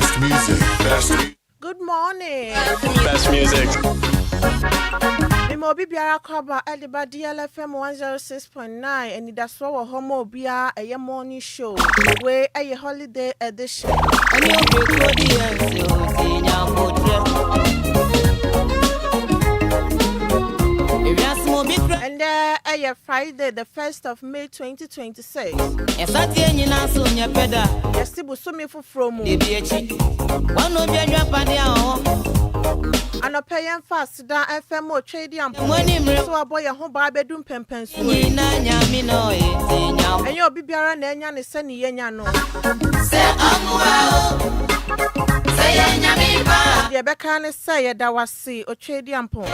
Best music. Good morning. Best music. Imo bibiara kwaba ediba DLFM 106.9 Anidaso Wɔhɔ Obia a morning show we a holiday edition. And a Friday, the 1st of May 2026. Yes, Busumi for from and a paying fast down FM trading so a boy a home by bedroom pempens. And you'll be bearer and yan is sending Yano. The Beccan say that was see or trading pond.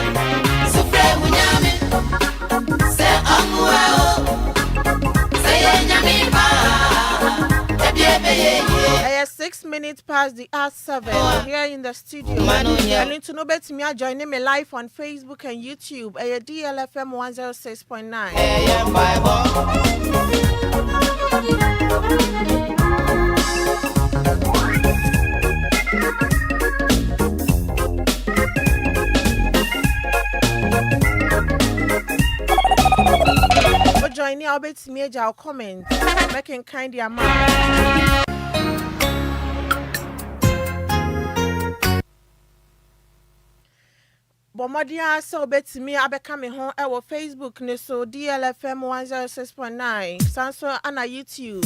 I 6 minutes past the hour 7 here in the studio. I need to know better me joining me live on Facebook and YouTube. I DLFM 106.9. Join me, I'll bet me a comment. Making kind of amount. Bomodia so bet me I be coming home our Facebook ne so DLFM 106.9 Sanso and YouTube.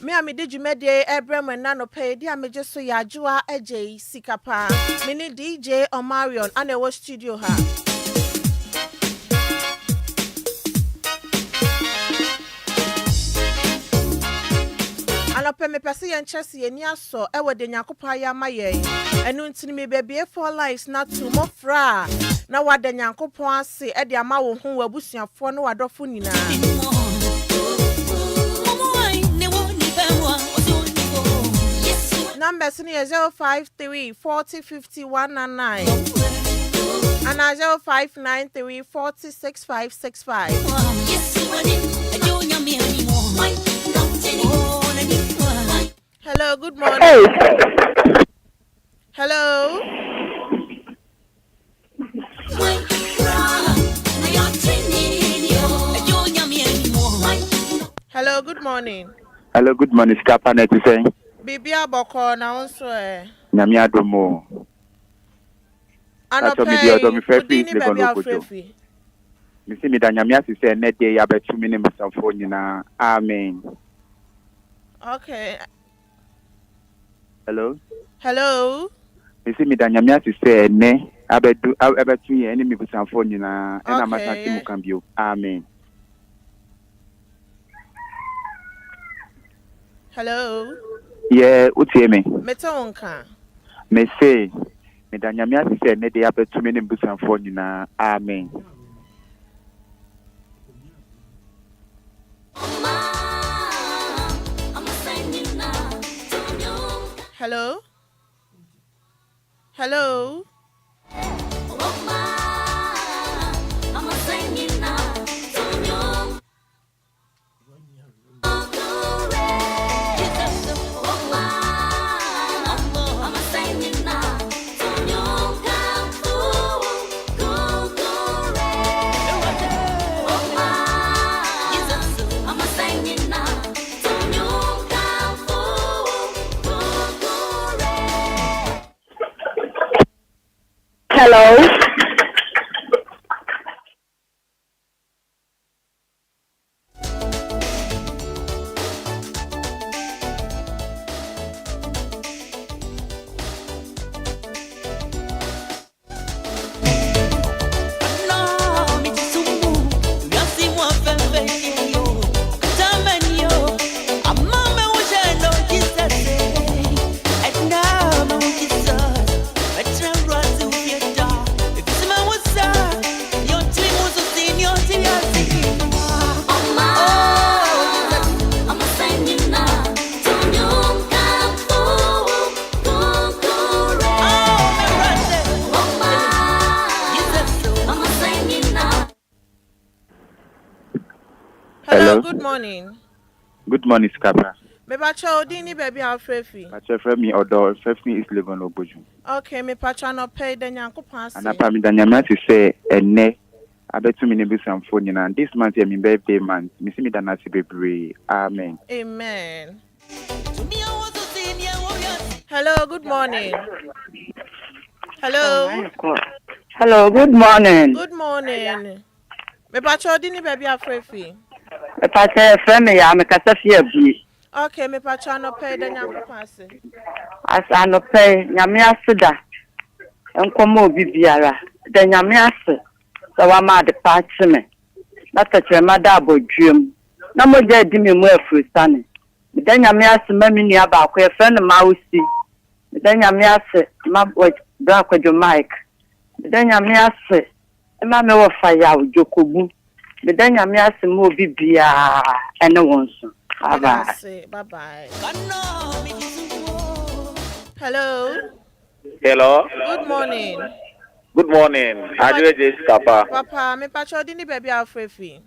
Me ami did you media Abraham and Nano pay dear me just so ya Adwoa Adjei Sikapa. Mini DJ Omarion and I was studio her. Me pesi and Chelsea and Yaso, ewe de Nyankopon ya maye. Enu ntini me baby for lives not too more fra. Na what the Nyankopon ase e de ama wo ho wabusuafo no wadofo nyina. Numbers ni 053 40 50 199 and 0593 40 6565. Hello, good morning. Hey. Hello. Hello, good morning. Hello, good morning. Sikapa net say. Bibia boko na onso Nyame adomo. Ano me pay. do me free le kono. Me see me da nyame asise net dey ya betu me ne msafo nyina. Amen. Okay. Hello. Hello. Me see me da nyame asise ne abetu ye ne me msafo nyina na matati mu kambio. Amen. Hello. Yeah, utie me. Metonka. Me say me da nyame asise ne dey abetu me ne msafo nyina. Amen. Hello. Hello. Hello. Good morning. Good morning, Sikapa. Me pacho dini baby Alfrefi. Pacho fremi odo fremi is living oboju. Okay, me pacho no pay the Nyankopon ase. Anapa mi danyama to say ene abetu mi nebu samfo nyina. This month my birthday month. Mi si mi danasi bebre. Amen. Amen. Hello, good morning. Hello. Oh, hello, good morning. Good morning. Me pacho dini baby Alfrefi. Me pacho fremi ya me kasa fie bi. Okay, me pacho no pay the Nyankopon ase. Asa no pay nyame aseda. Enkomo obi biara. De nyame ase. So wa ma de pacho me. Na tachema da abodwum. Na mo je di me mu afurusane. Me de nyame ase ma me nua ba akwa friend ma usi. Me de nyame ase ma bra kwadwo Mike. Me de nyame ase ma me wo fa ya ojokobu. Me de nyame ase mo obi bia ene wonso. Bye bye. Bye bye. Hello. Hello. Good morning. Good morning. Adwoa Adjei Sikapa. Papa, me pacho dini baby Alfrefi.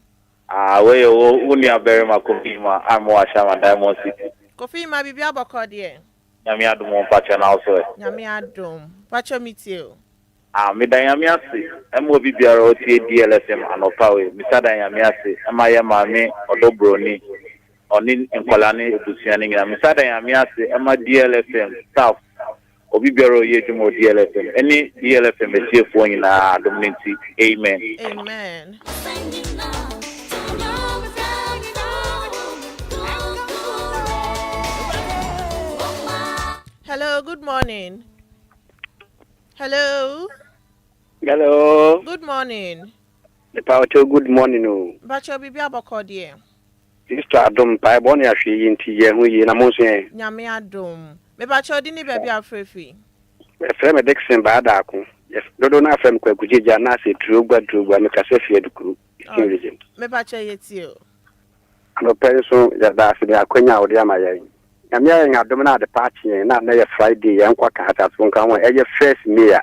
We uni abere makofima amwasha ma Diamond City. Kofi ma bibia boko de. Nyame adom pacho na also. Nyame adom. Pacho mitio. Me dan nyame ase. Emo bibiara otie DLFM anopa we. Mi sada nyame ase. Ema ye maame odobroni. Oni enkolane ebusuane nyina. Mi sada nyame ase. Ema DLFM staff. Obi biara ye dwumo DLFM. Any DLFM etiefo nyina adom nti. Amen. Amen. Hello, good morning. Hello. Hello. Good morning. Good morning. Oh. Bacho bibia boko de. Sister Adom pa boni ahwe yinti ye hu yi na mo so en. Nyame adom. Me bacho dini baby Alfrefi. Frem Dixon ba da ko. Yes, dodo na frem kwa kujeja na se drogba me kase fie dukuru. Me bacho yetio. No person ya da se ya kwanya odi amaye. Nyame ya ngadom na de party na ye Friday ye nkwa ka ata so nka ho ye first meal.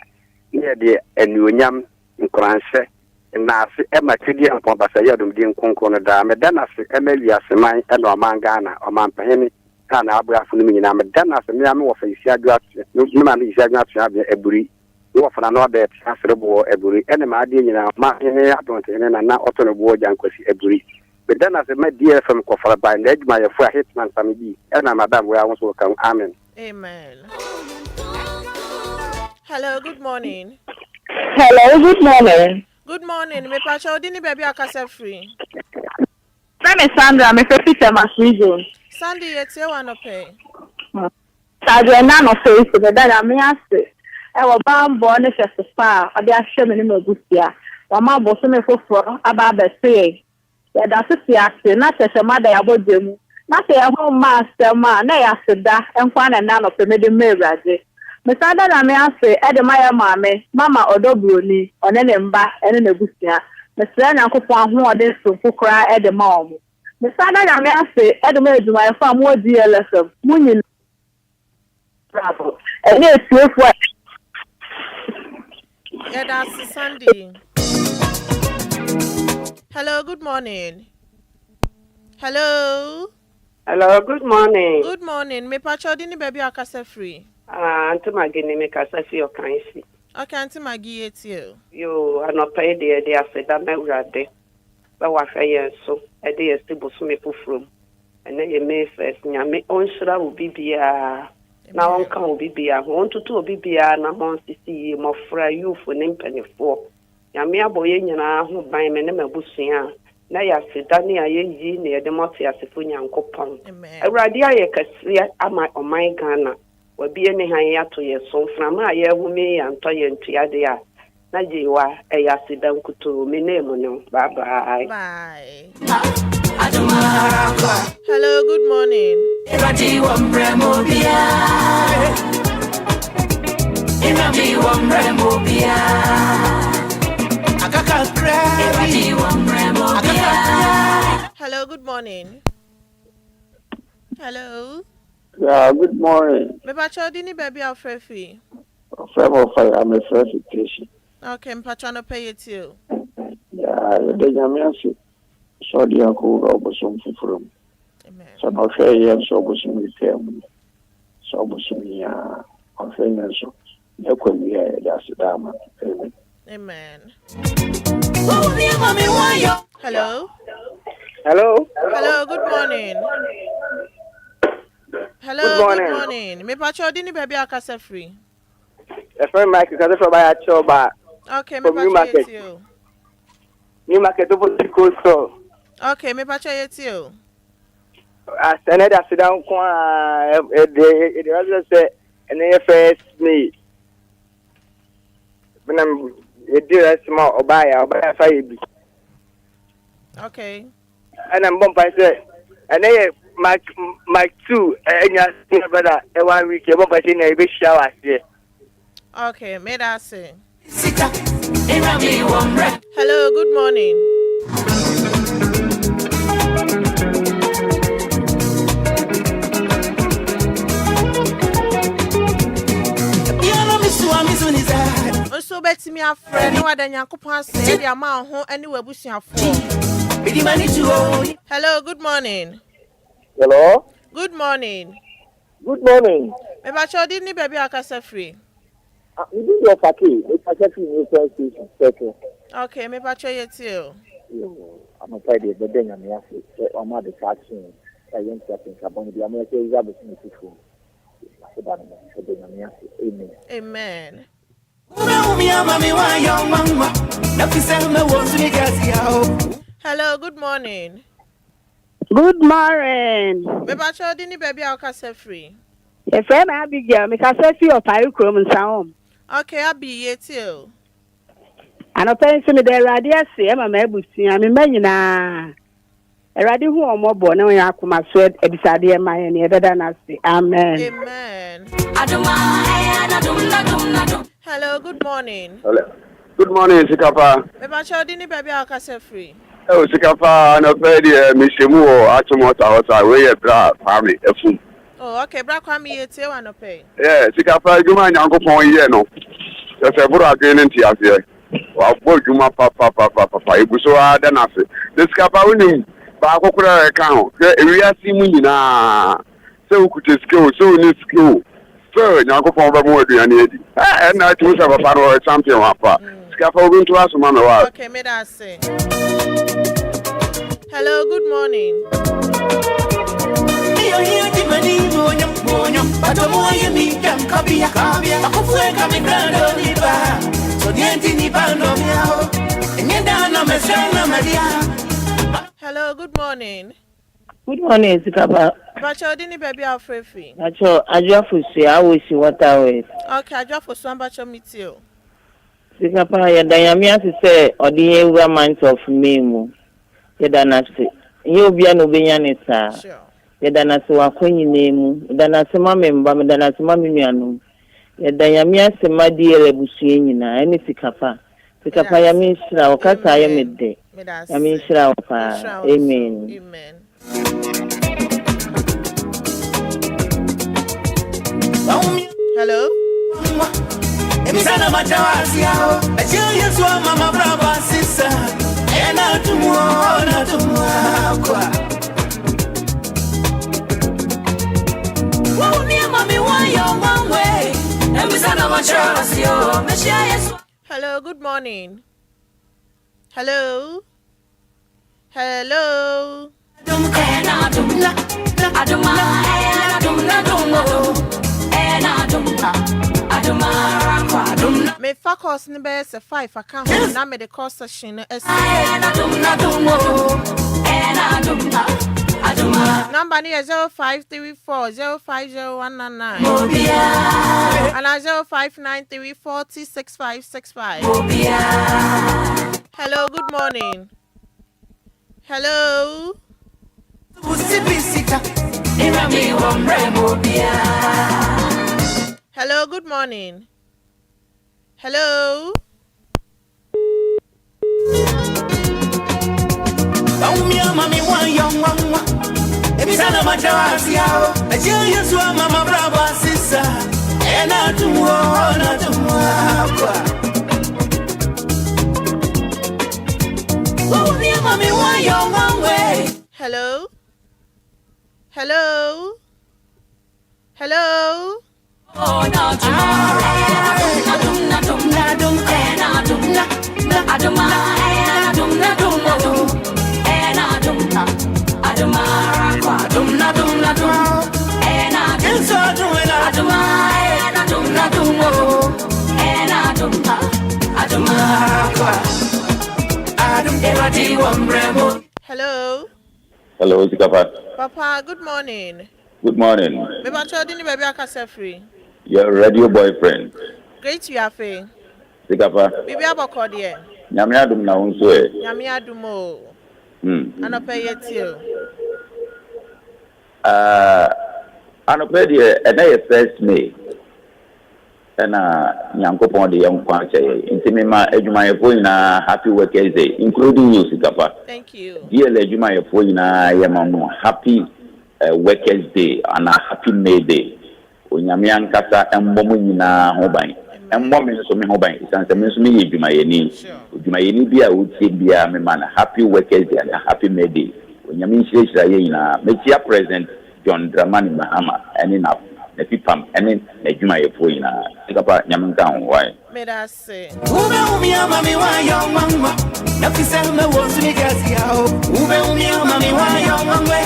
Ne de enuonyam nkranse na se e ma twedi ampon basa ye dom di nkonko no da me da na se e ma wiase man e no man Ghana o man pahene na abuafo no nyina me da na se me am wo fa isi adwa me ma me isi adwa atwa be eburi wo fa na no da asere bo eburi ene ma ade nyina ma hene adonte hene na oto no bo jankwasi eburi me da na se ma DLFM ko fara ba na adwuma ye fu a hitman family ena madam we awon so kan amen. Amen. Hello, good morning. Hello, good morning. Good morning. Me pacho dini baby akase free. My name is Sandra. Me Peter Masrizo. Sandy yetio wano pay. Adwoa na no face be da nyame ase. E wo bambo ne festival ade ahwe me ne mabusia. Wa ma bo so me foforo aba ba se. Ya da se ase na sese ma da ya bodemu. Na se ya ho master ma na ya seda enkwa na no pe me de mewrade. Me sada na me ase e de maya maame mama odobroni one ne mba ene na busia. Me sra Nyankopon ahoode so kokora e de ma omo. Me sada na me ase e de ma eduma e fa mo DLFM. Munyi bravo. Ene etuefo. Yeah, that's Sandy. Hello, good morning. Hello. Hello, good morning. Good morning. Me pacho dini baby akase free. Auntie Maggie me kasa fi okansi. Okay, Auntie Maggie yetio. You are not paid the afeda me urade. Ba wa fa yenso. E de yesi bosu me fufrum. Ene ye me first nyame onhira wo bibia. na wonka obi bia ho ntutu obi bia na mo sisi mofra youth ne mpanifo nyame aboye nyina ho ban me ne mabusua na ya sedane ayeyi ne de mote asefo nyankopon awurade aye kase ama oman Ghana wabie ne han yato ye so frama ye humi ya nto ye ntuade a na jiwa eya sedan kuto me name no bye bye Hello, good morning. Hello, good morning. Hello. Yeah, good morning. Mepacho dini baby Alfrefi. I'm a felicitation. Okay, Mepacho no pay it you. Yeah, the Yamiasi. So the uncle was some from. So no fair and so was some repairment. So was some on fairness. No could be a dama. Amen. Hello. Hello. Hello, good morning. Hello, good morning. Mepacho dini baby akase free. A friend Mike is a by a choba. Okay, Mepacho it you. New market over the coast store. Okay, Mepacho it you. I send it sit down it was an AFS me. When I'm a dear small or buy a fire. Okay. And I'm bumping and they Mike 2 and your brother 1 week you're bumping a big shower here. Okay, may I say. Hello, good morning. So bet me a friend no ada Nyankopon say dia ma ho ani wabusuafo. Hello, good morning. Hello. Good morning. Good morning. Me ba chodi ni baby akasa free. You do your party. It's a free new station. Okay, me ba choye too. I'm afraid the thing I'm asking. I'm at the catching. I ain't talking about the American Zabas in Amen. Hello, good morning. Good morning. Me ba chodi ni baby akasa free. A friend Abigail, me ka say fi opare and sound. Okay, I be here too. And I pense me there radio say ma ebusia me nyina. Erade hu omobo na ya akoma so ebisade e ma ne ebeda na say amen. Amen. Hello, good morning. Hello. Good morning, Sikapa. Me ba chodi ni baby akasa free. Oh, Sikapa, no pedi Mishemu Atomota we bra family efum. Oh, okay, bra kwa mi yete wa no pay. Yeah, Sikapa juma Nyankopon ye no. Se buru agene nti afi. Wa bo juma papa ibuso ada na se. Sikapa unim ba akokora e kan ho. Ewiase mu nyina. Se ukute skill, so ni skill. So Nyankopon ba mo aduane edi. Na ti musa papa ro champion wa pa. Sikapa ogun to asoma me wa. Okay, me that say. Hello, good morning. Hello, good morning. Good morning, Sikapa. Bacho dini baby Alfrefi. Bacho, Adwoa Fusi, I wish you water with. Okay, Adwoa Fusi bacho meet you. Sikapa, ya dayamia to say, or the year month of May. Yedana se ye Obia no benya ne saa yedana se wakwanyi nemu yedana se mamemba yedana se mamenuanu yedanyamia se madi elebusue nyina ene Sikapa ya minshira okata ya medde ya minshira opa amen. Hello. Emisana matawazi yao ajili yesu mama brava sisa ena tumuona kwa wao ni mami wayo mwe emisana matawazi yao meshia yesu. Hello, good morning. Hello. me focus ni be se 5 account na me the course session es. Number ni 0534050199 and 0593406565. Hello, good morning. Hello. Hello, good morning. Hello. Hello. Hello. Hello. Oh, no, hello. Hello, Sikapa. Papa, good morning. Good morning. Maybe I'm trying to baby I free. Your radio boyfriend. Great you are free. Sikapa. Baby I call there. Nyame adum na unso e. Nyame adum o. Anope yetio. Anope de na ye first May. Na nyankopon de yankwa che. Intimi ma adwumayefo na happy workers day including you Sikapa. Thank you. DL adwumayefo na yemamu happy workers day and a happy May day. Onyame ankasa embomu nyina ho ban. Embo me so me ho ban. Sanse me so me ye dwumayeni. Dwumayeni bia wotie bia me man happy workers day and a happy May day. Onyame nhirehira ye nyina. Me chia present John Dramani Mahama ene na pipam ene na dwumayefo nyina. Sikapa nyame nka ho wai. Me da say. Ube umia mami wa yo mama. Na fisa me wo sumi kasi ya o. Ube umia mami wa yo mama.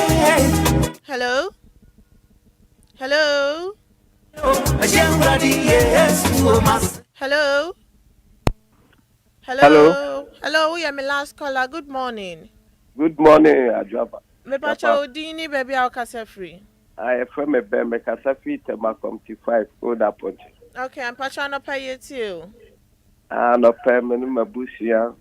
Hello. Hello. Hello. Hello. Hello, we are my last caller. Good morning. Good morning, Adwoa. Me pacho dini baby ao kasa free. I from me be me kasa free te ma community 5 old point. Okay, I'm pacho no pay you too. No pay me no mabusia.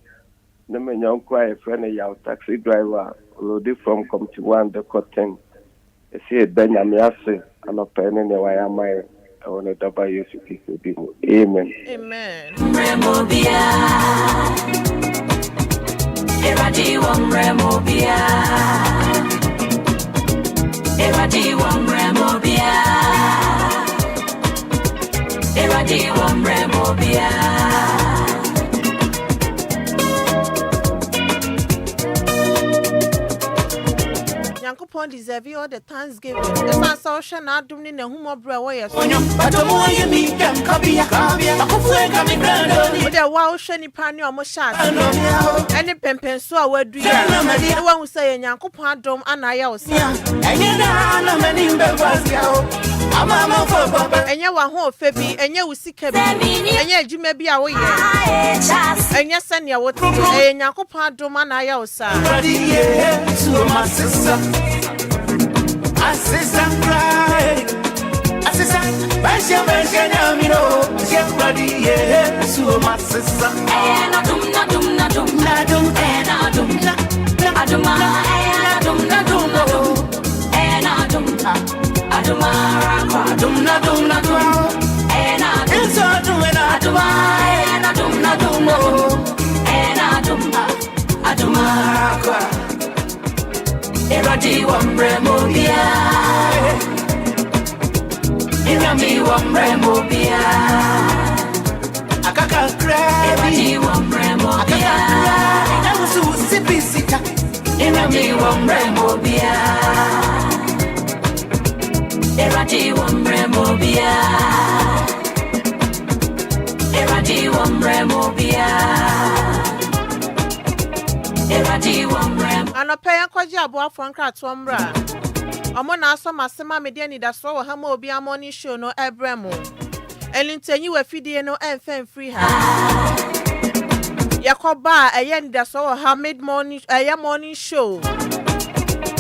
No me nyonko a friend ya taxi driver loaded from community 1 the cotton. I see Benjamin Ase and no pay ne wa ya mai. I want to double you to keep it. Amen. Amen. Remobia. Eradi wam remobia. Eradi wam remobia. Eradi wam remobia. Yankopon deserve all the thanksgiving. If I saw Shana Dumni and Humo Bra, yes. But you mean them Kabia. With a wow shiny panny or Moshat. Any pempen so where do you? The one who say Yankopon Dom and I also. And you are home, Fabi, and you will see Kabi, and yet you may be away. And yes, and you would say Yankopon Dom and I also. My sister, cry. Sister, my sister. Eradi wamre mobia. Erami wamre mobia. Akaka cry. Eradi wamre mobia. Namusu sipi sita. Erami wamre mobia. Eradi wamre mobia. Eradi wamre mobia. Anope kwaji abua franka twomra. Omo na aso masema media Anidaso Wɔhɔ Obia morning show no ebremo. Eni ntenyi wa fidie no emfa free ha. Yakoba Anidaso Wɔhɔ mid-morning morning show.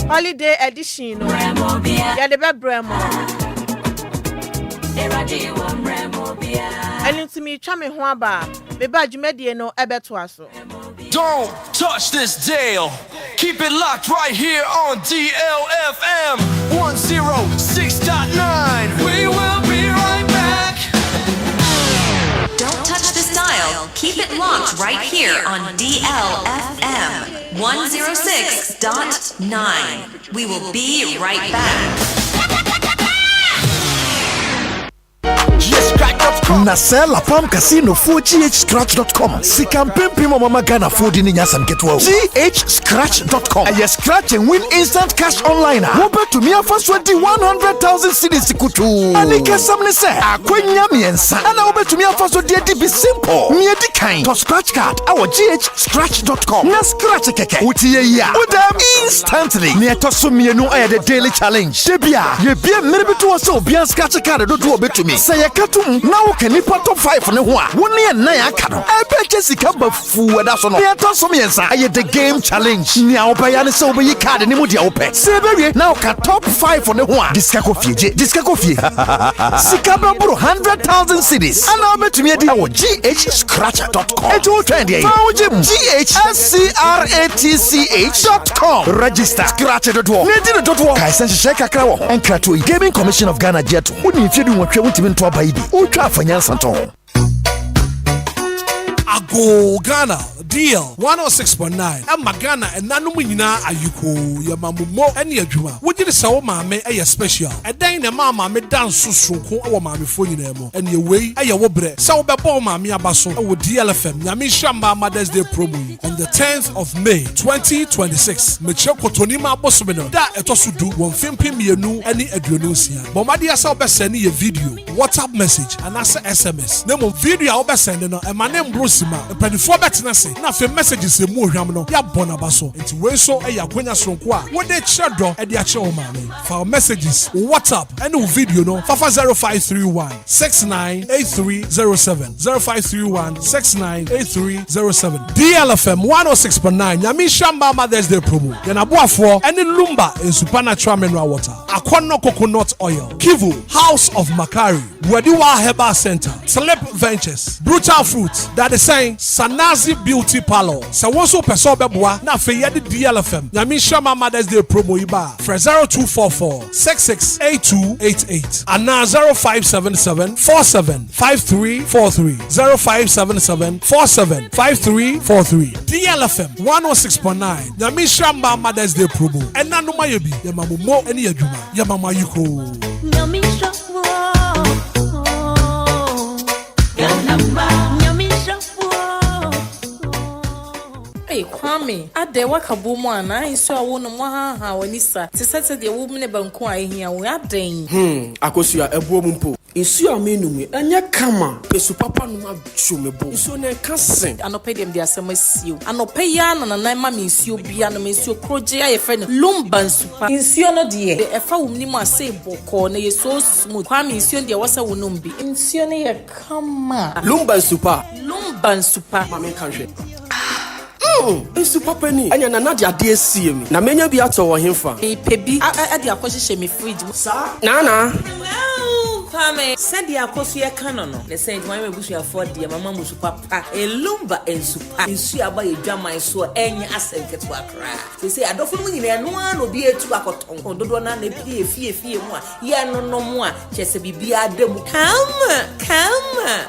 Holiday edition no. Ya de bebremo. Eni ntimi twa me ho aba. Me ba dwumadie no ebeto aso. Don't touch this dial. Keep it locked right here on DLFM 106.9. We will be right back. Don't touch this dial. Keep it locked right here on DLFM 106.9. We will be right back. Nasela Pam Casino for GHScratch.com. Sikam Pimpim Mama Ghana food in Yasam Getwo. GHScratch.com. And you scratch and win instant cash online. Wobet to me first 100,000 cedis kutu. Anika samne se akwenya miensa. Ana wobet to me first be simple. Miedi kind. To scratch card our GHScratch.com. Na scratch keke. Utiye ya. Udam instantly. Ni etoso mienu aye the daily challenge. Debia ye bia mmerebitu wase obian scratch card do obet to me. Say katum now can you put top 5 ne ho a woni e na ya ka no ebe Sikapa fu da so no ye to so miensa aye the game challenge ni a obeya ne se obeyi card ne mu dia ope se bewie now ka top 5 ne ho a diskako fie Sikapa bro 100,000 cedis ana obetumi edi awo GHScratch.com eto trend ye fawjem GHScratch.com register scratch.com ne di .com kai sense share kakra wo Enquiries Gaming Commission of Ghana jet woni fie du wotwe wotimi nto abayi Ultra Finance Santon. Ago Ghana deal 106.9 Amma Ghana and nanu nyina ayuko ya mamumo ene adwuma wogire sawo maame eye special edan na mama me dance sunko wo maame fo nyina mo ene wei eye wo bre sawo bebo maame abaso wo DLFM nyame shamba Mother's Day promo on the 10th of May 2026 meche kotoni ma boso me no da etoso du won fempem mienu ene aduonu sia bomade asa wo besene ye video WhatsApp message and asa SMS na mo video a wo besene no e mane mbrosima epedifo betena se na fe messages e mu ohwam no ya bona baso enti we so e yakwanya sonko a wo de chedo e de ache o maame for messages WhatsApp and video no fafa 0531 698307 0531 698307 DLFM 106.9 nyame shamba Mother's Day promo yana boafo ene Lumba in supernatural mineral water Akono coconut oil Kivu House of Makari Wediwa Herbal Center Slip Ventures Brutal Fruits that is saying Sanazi Beauty Parlor. So once person beboa na fe ye DLFM. Nyame shama Mother's Day promo iba. For 0244 668288 and now 0577 475343 0577 475343 DLFM 106.9 Nyame shama Mother's Day promo. And na no mayebi ye mamumo eni adwuma ye mama yuko. Nyame shama Kwame, ade wakabo mu ana iso awo no mo ha wanisa te sese de wo mne banku a ehia wo aden akosua ebuo mu mpo isu amenum anya kama pesu papa no adwumebo isu na kasen anope dem de asemasio anope ya na na ma mesio bia na mesio kroje aye fe no Lumba nsupa insio no de e fa wo mni mu ase boko na ye so smooth Kwame insio de wasa wo no mbi insio ne ye kama Lumba nsupa mama kanhwe Esu papa ni anya na nadia de asie mi na menya bi ato wo hemfa pebi ade akohye me fridge sa na Kwame said the akosu ye kano no the saint wan mebusu afọ de mama musu papa Lumba ensupa nsu aba ye dwaman so enya asenketo akra say adofo mu nyina no an obi etu akoton ododo na na bi efie mu a ye no mu a chese bibia ademu come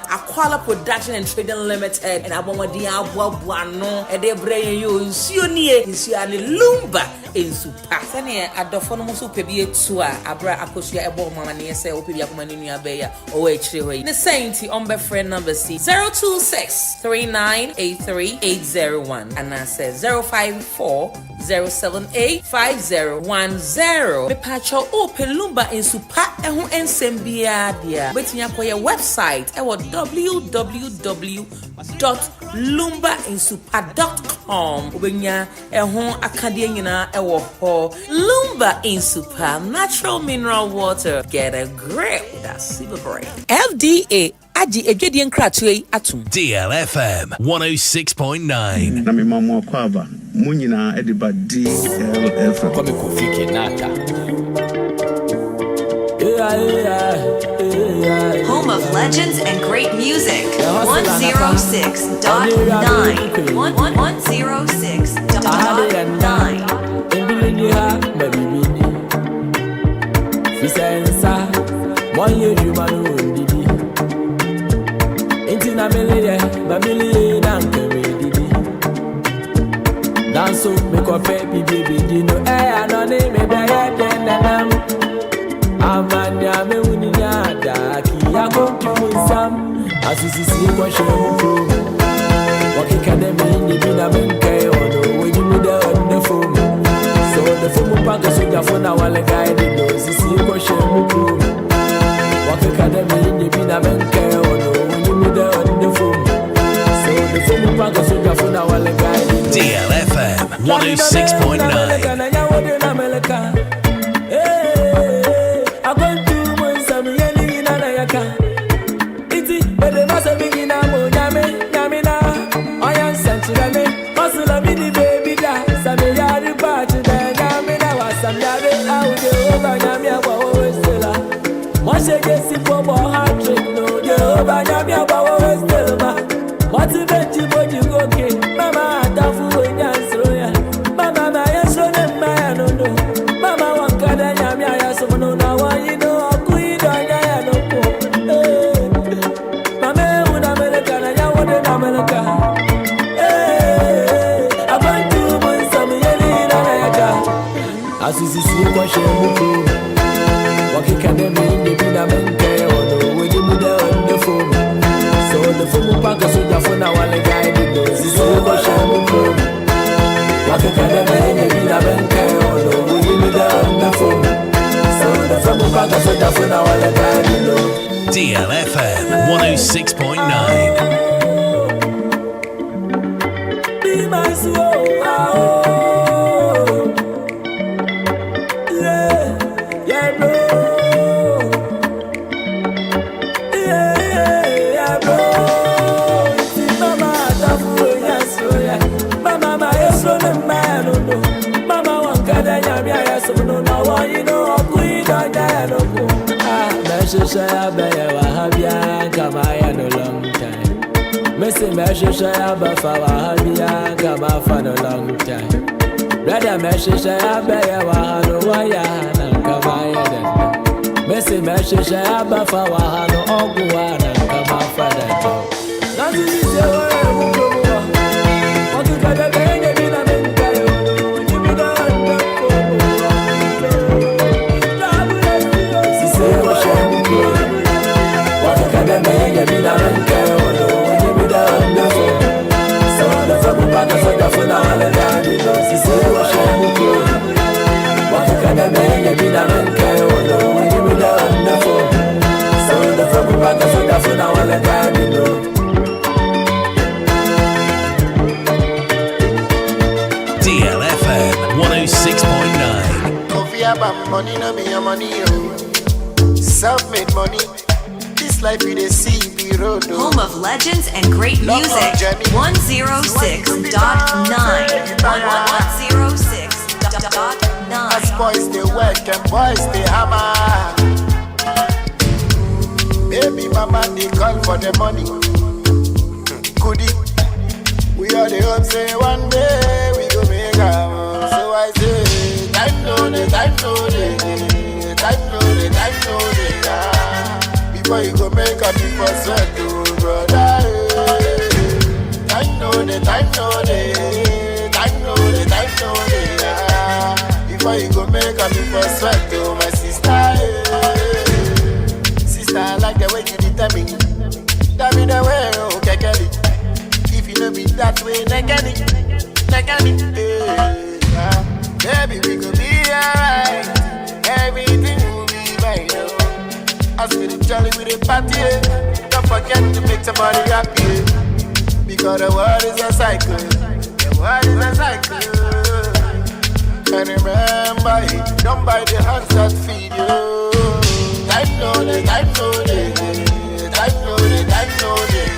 Akwala Production and Trading Limited and abomodi aboaboa no e de breye yo nsuo nie nsuo ane Lumba ensupa sane adofo no musu pebi etu a abra akosu ebo mama ne say opebi akoma ni abeya o e chire hoyi ne sainti on be friend number C 026398380 and I says 05407851010 me pacho open Lumba ensupa ehu ensembia dia betinya koye website e wo www.lumbainsupa.com obenya ehu akade nyina e Wɔhɔ. Lumba in super natural mineral water. Get a grip. That's super great. FDA. Aji ejedi nkratwe atum. DLFM 106.9. Na mi mama kwaba munyina ediba DLFM. Kwa mikufiki nata. Home of legends and great music. 106.9. 106.9. Fisensa, moye jumanu didi. Intina melie, bamili nanke didi. Danso me kope bibi dino. Anoni me beye denam. Amanya me uninya daki ya konkumusam. Asisi kwa shemu. Wakikademi ni bina menke ono wenyi muda on the phone. So the phone panga so the phone wale guide no sisi kwa shemu. Wakikademi ni bina menke ono wenyi muda on the phone. So the phone panga so the phone wale guide no. DLFM 106.9. Asisi kwa shemu wakikademi ni bina menke ono wenye muda on the phone. So the phone panga so the phone wale guide no sisi kwa shemu wakikademi ni bina menke ono wenye muda on the phone. So the phone panga so the phone wale guide no. DLFM 106.9. Be my soul. Shaya Baya Wahabia, Kamaya no long time. Missy Mesha Shaya Bafa Wahabia, Kama for no long time. Brother Mesha Shaya Baya Wahano Waya, Kamaya then. Missy Mesha Shaya Bafa Wahano Oguana, Kama for that. Nothing is a word. What you got a baby in a mental? You be done. DLFM 106.9. Coffee about money, no me your money, self-made money. This life you dey see be road. Home of legends and great music. 106.9. 106.9. As boys they work and boys they hammer. Baby mama they call for the money. Goodie. We are the hope say one day we go make am. So I say time no dey. Before you go make up before sweat to brother. Time no dey. Before you go make up before sweat to my sister. Sister, I like the way you determine. That be the way, okay, Kelly. If you know me that way, negani. Baby, we could be alright. Everything will be fine. As we the jolly with the party, don't forget to make somebody happy. Because the world is a cycle. And remember, don't buy the hands that feed you. Time no day, time no day, time no day, time no day.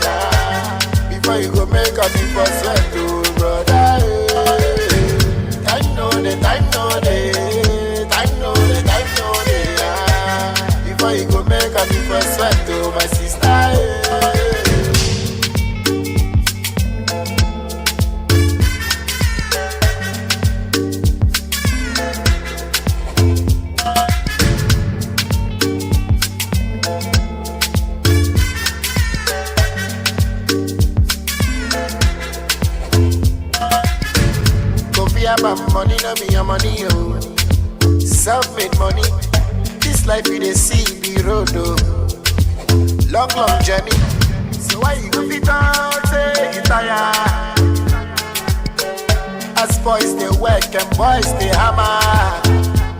Before you go make a before sweat to brother. Time no day, time no day, time no day, time no day. Before you go make a before sweat to my sister. Money no be your money, yo. Self-made money. This life you dey see the road, oh. Long journey. So why you go fit out, say you tire? As boys they work and boys they hammer.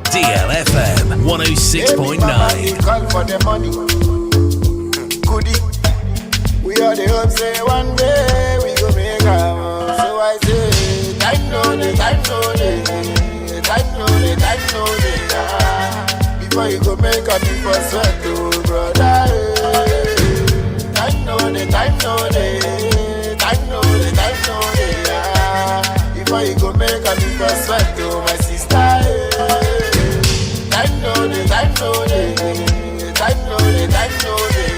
DLFM 106.9. Call for the money. Goodie. We are the hope say one day we go make our. So I say. Time no day, time no day, time no day, time no day. Before you go make a before sweat to brother. Time no day, time no day, time no day, time no day. Before you go make a before sweat to my sister. Time no day, time no day, time no day, time no day.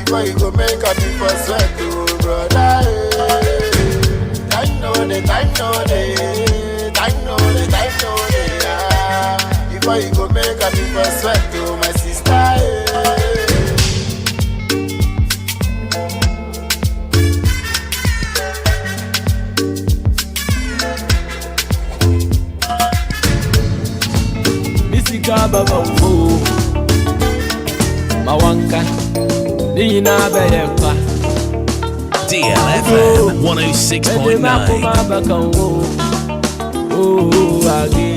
Before you go make a before sweat to brother. Time no day, time no day, time no day, time no day. Before you go make a before sweat to my sister. Misika baba mfu mawanka nina beyepa DLFM 106.9. Oh, again.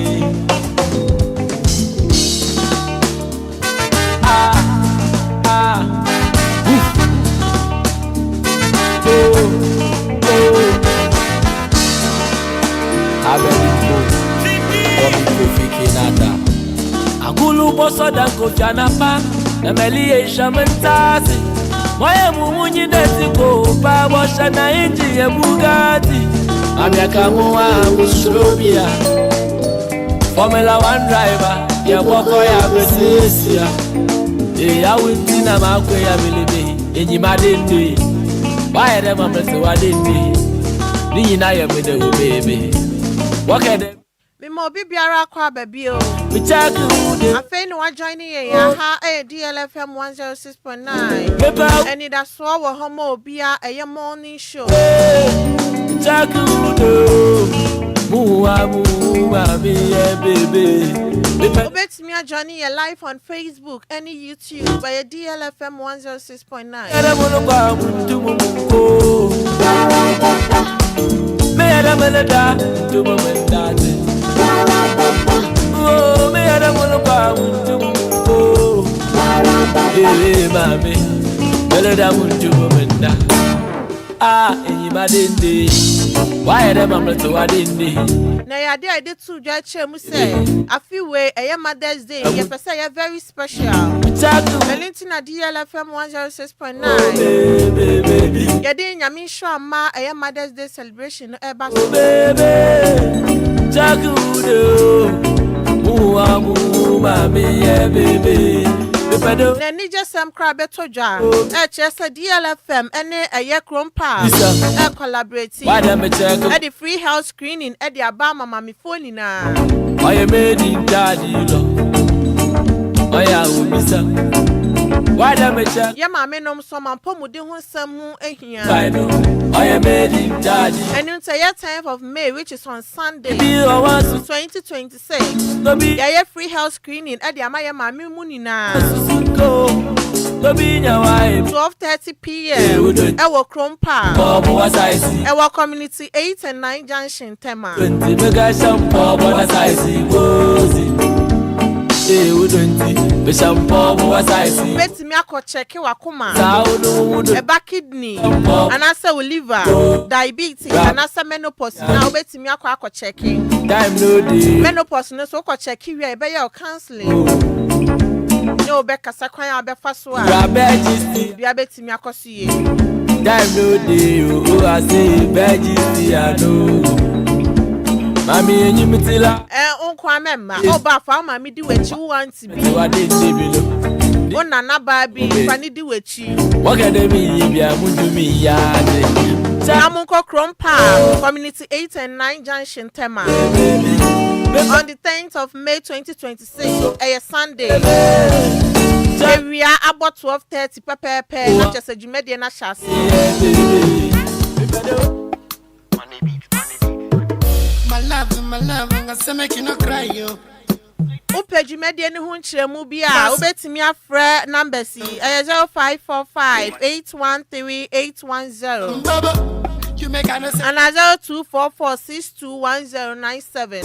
Agulu boso dan kofiana pa na meli e shamentasi moye mumunyi desiko pa bosha na inji e Bugatti abiaka muwa mustrobia Formula 1 driver ya boko ya besesia e ya winti na makwe ya belebe enyi madende baye dem amese wadende ni na ye mede wo bebe wakede Mimo bibiara kwa baby o. Afei no joining ye ha DLFM 106.9. Anidaso Wɔhɔ Obia a morning show. Obet me joining ye live on Facebook and YouTube by DLFM 106.9. Oh, me I don't wanna go to hey, mami, better than to woman. Ah, and you madindi. Why am I not to adindi? Now, I did two judge say, a few way, a Mother's Day, you say you're very special. Valentina DLFM 106.9. Yadin Yamisha Ma, a Mother's Day celebration, a baby. Nani just some crab to jar. Just a DLFM and a year crumpa. Collaborating at the free house screening at the Obama Mammy phone now. I am made in daddy. I am why am I? Ya mammy no some and Pomudin some here. I am made in daddy. And it's a 10th of May, which is on Sunday, 2026. Yeah, free house screening at the Amaya Mammy Munina. 12:30 p.m. Our Chrome Park. Our community 8 and 9 Junction Tema. Bet me ako check wakoma. Eba kidney. Anasa liver. Diabetes. Anasa menopause. Now bet me ako checking. Menopause no so ko check we ebe ya counseling. No be kasa kwan abe faso a. Bia bet me akoso ye. Time no day, oh I say Majesty I know. Mami enyi mitila. Unko amemma. Oba fa mami di wechi want to be. Ona na ba bi fani di wechi. Wakade mi bia mudu mi ya de. Amunko Krompa, Community 8 and 9 Junction Tema. On the 10th of May 2026, a Sunday. We are about 12:30 pepe, not just a Jumedian chassis. My love, I'm gonna make you not cry, yo. Upe Jumedian Hunche Mubia, Ubet me a friend number C, 0545 813 810. You make an answer. And 0244 621097.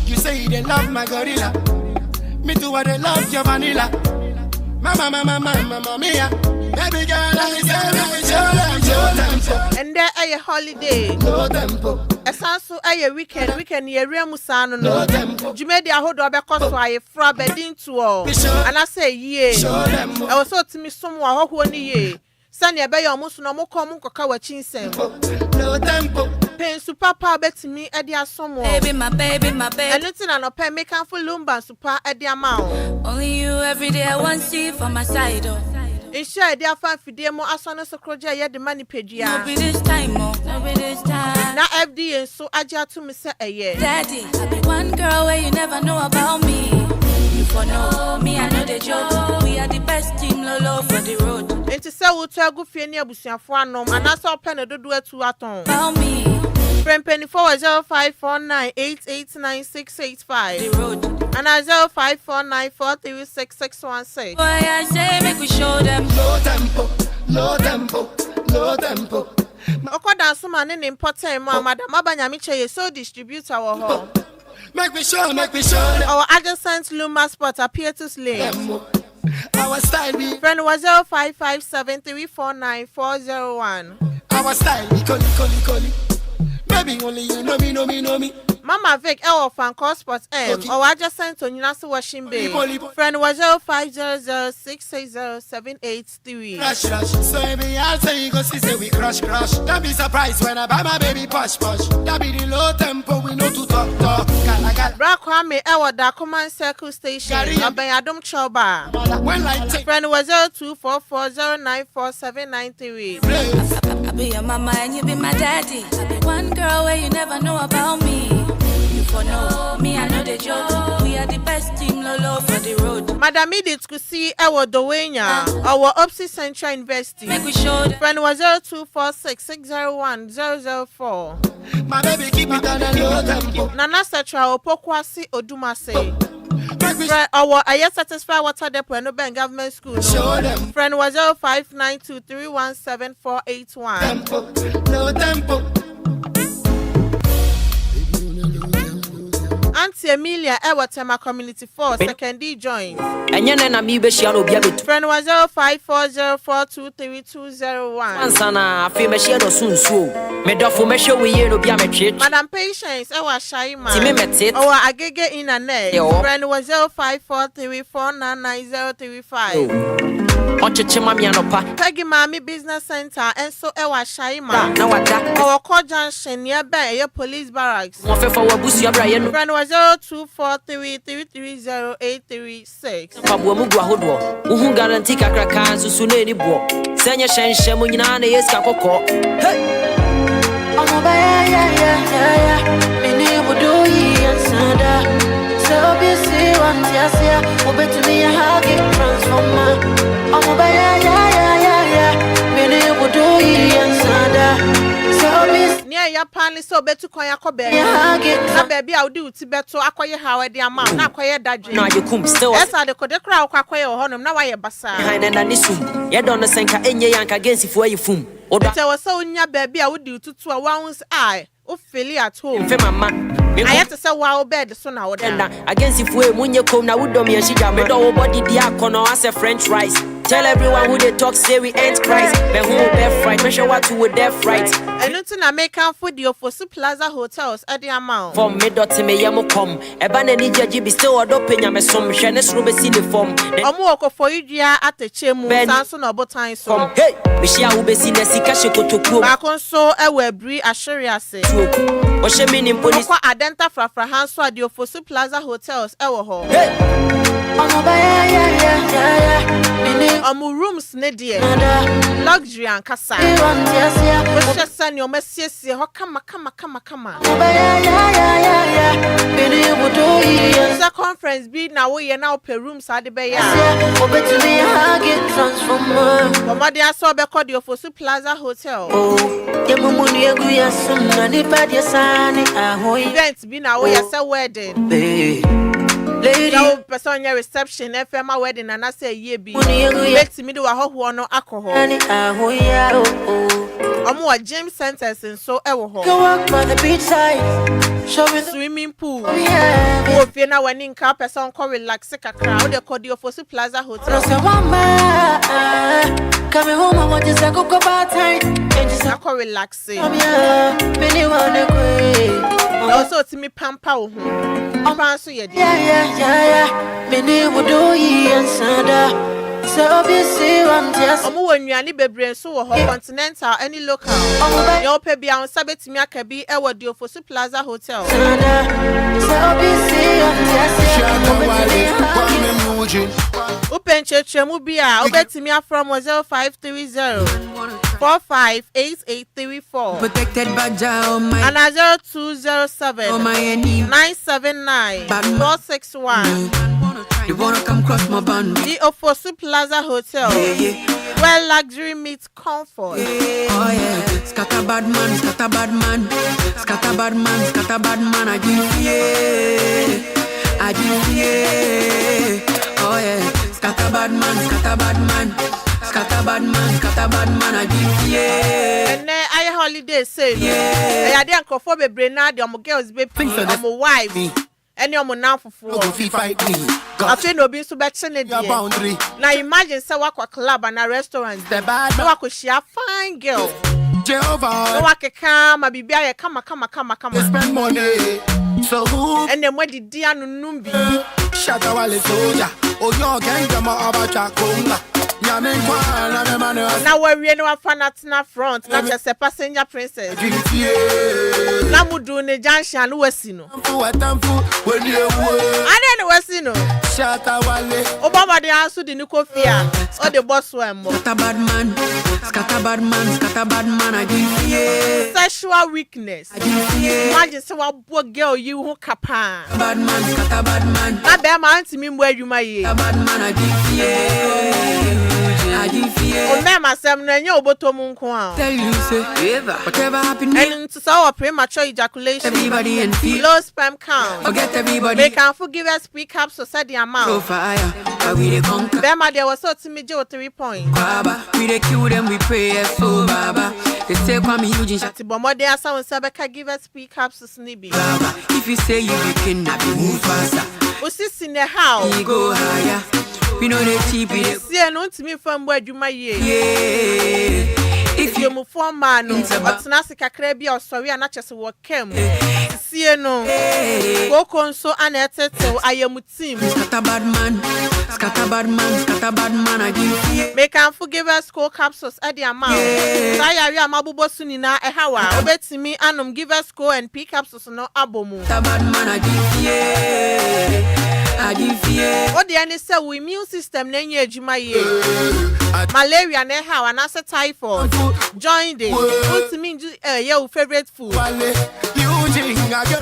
You say they love my gorilla. Me too, they love your vanilla. Mama, mia. Baby girl, I say, and there a holiday. No tempo. A sansu a weekend, ye remusano no. Jumedia hold up because I fra bedding to all. And I say, ye. I was so to me somewhere who ye. Sanya be your musu no mo kom nkoka wachinsem. No tempo. Pen super pa bet me e dia somo. Baby, my baby. Anything no pen make am for Lumba super e dia ma. Only you every day I want see for my side. Insha e dia fan fidie mo aso no sokroja ye de mani pedua. No be this time, no be this time. Na FD so aja to me say eye. Daddy, I be one girl where you never know about me. You for know me, I know the joke. We are the best team lolo for the road. Enti se wo to agu fie ne abusuafo anom anasa open dodo atu aton. About me. Friend penny 0549889685. The road. And 0549436616. Boy, I say make we show them. No tempo. Oko dance man in important mo madam abanyami che so distributor wo ho. Make me show. Our adjacent Lumba spot appear to slay. Our style be. Friend was 0557349401. Our style be coli. Baby, only you know me. Mama Vic, fan call spot M. Our adjacent to Ninasu Washing Bay. Friend was 0506607883. Crash. So every I say you go see say we crash. Don't be surprised when I buy my baby push. That be the low tempo, we know to talk. Bra Kwame Ewa da Command Circle Station. Abayadum Choba. Friend was 0244094793. I be your mama and you be my daddy. I be one girl where you never know about me. You for know me, I know the joke. We are the best team lolo for the road. Madam Edith could see our Dowenya, our Opsi Central University. Make we show them. Friend was 0246601004. My baby keep it on a low tempo. Nana Setra Opokwasi Odumase. Our I satisfy water depot no ben government school. Friend was 0592317481. No tempo. Auntie Emilia Ewatema Community 4 second D join. Enye na mi be shia no bia bet. Friend was 0540423201. Ansana afi me shia no sunsuo. Me dofo me hwe we no bia me twe. Madam Patience Ewa Shaima. Ti me metit. Our agege in a net. Friend was 0543499035. Ocheche mami anopa. Peggy Mami Business Center and so Ewa Shaima. Na wada. Our core junction nearby your police barracks. Mo fe for wabusu abra ye no. Friend was 0243330836. Pabo mu gwa hodo. Uhu guarantee kakra kan susu na eni bo. Senye hyenhye mu nyina na yeska kokko. Hey. Omo ba ya. Me ni budo yi ansada. So obviously one tiasia. Obetu me a hug it transformer. Omo ba ya. Me ni budo yi ansada. So obviously near your panel so betu koya kobe. Na baby I do ti beto akoye hawe di ama na akoye dadwe. Na yekum still. Esa de kode kra akoye honom na waye basa. Behind na nisum. Ye don no senka enye yanka gensi fo ayefum. Oda. Te wo so nya baby I do tutu a once I o feel at home. Mfe mama. I have to say wow bed so now against if we munye come na udom ye shija me do body dia kono as a french fries. Tell everyone who they talk say we Enquires. Me who be fright, me show what to with death fright. And until na make am for the Ofosu Plaza hotels at the amount. From me dot me yamo come. Eba ne ni jaji be still odopenya me som hwe ne sro be si le form. Omo oko for you dia at the chemu sanso na botan so. Hey, me shia wo be si na sika shekotoku. Ba kon so e we bri ashere ase. O she me ni police. Kwa adenta frafra hanso at the Ofosu Plaza hotels e wo ho. Hey. Omo rooms ne die luxury and kasa we just send your message ho kama the conference be na we ye na open rooms ade be ya obetumi hage transformer Mama dia so be call the Ofosu Plaza hotel yemumunu yegu yasum na ni padia sane ahoy event be na we ye say wedding lady no person your reception FM wedding and I say ye be let me do a ho no alcohol omo James centers and so e wo ho go walk by the beach side show me swimming pool o fie na wani nka person ko relax kakra o de call the Ofosu Plaza hotel so mama come home I want to say go about time and just ko relax me wanna go also to me pampa wo ho so yeah many would do answer so obviously one just omo wanuane bebre so wo ho continental any local yo pe bia on sabetimi akabi e wo the Ofosu Plaza hotel so obviously one just open chechemu bia obetimi from 0530 458834 protected by Jah my and 0207 979 461 you wanna come cross my band the Ofosu Plaza hotel where luxury meets comfort oh yeah scatter bad man scatter bad man scatter bad man scatter bad man I give oh yeah scatter bad man scatter bad man scatter bad man I give and then I holiday say I dey ankofo bebre na the girls be omo wife any omo now for fight me I feel no be so bet boundary. Now imagine say wakwa club and a restaurant no wako share fine girl Jehovah no wake come bibia ye kama spend money so who and then when the dia no numbi shata wale soja oyo genga ma abacha konga nyame kwa na me now we no afana front na just a passenger princess na mudu ne junction no wasino when you ane wasino shata wale Obama dey answer the Nikofia or the boss one more scatter bad man I give sexual weakness imagine say one poor girl you who kapa bad man scatter bad man na be ma anti me where you my bad man I give o me masem na nya oboto mu nko a tell you say whatever happen and to say premature ejaculation everybody and feel low sperm count forget everybody they can forgive us speak up so said the amount so fire we dey conquer Bema there was so to me 3 points baba we dey kill them we pray so baba they say come huge shati bomo dey asa won say beka give us speak up so snibi baba if you say you be king na be move faster osisi ne how we go higher we know they cheap it see no ntimi fam bo adwuma ye if you move for man no otna sika kra bia osori ana chese wo kem see no go konso ana etete ayemu team scatter bad man I give make am forgive us school capsules at the amount sayari amabubo sunina e hawa obetimi anom give us school and pick capsules no abomu bad man I give what the any say we immune system na nya adwuma ye malaria na hawa na say typhoid join the ultimate your favorite food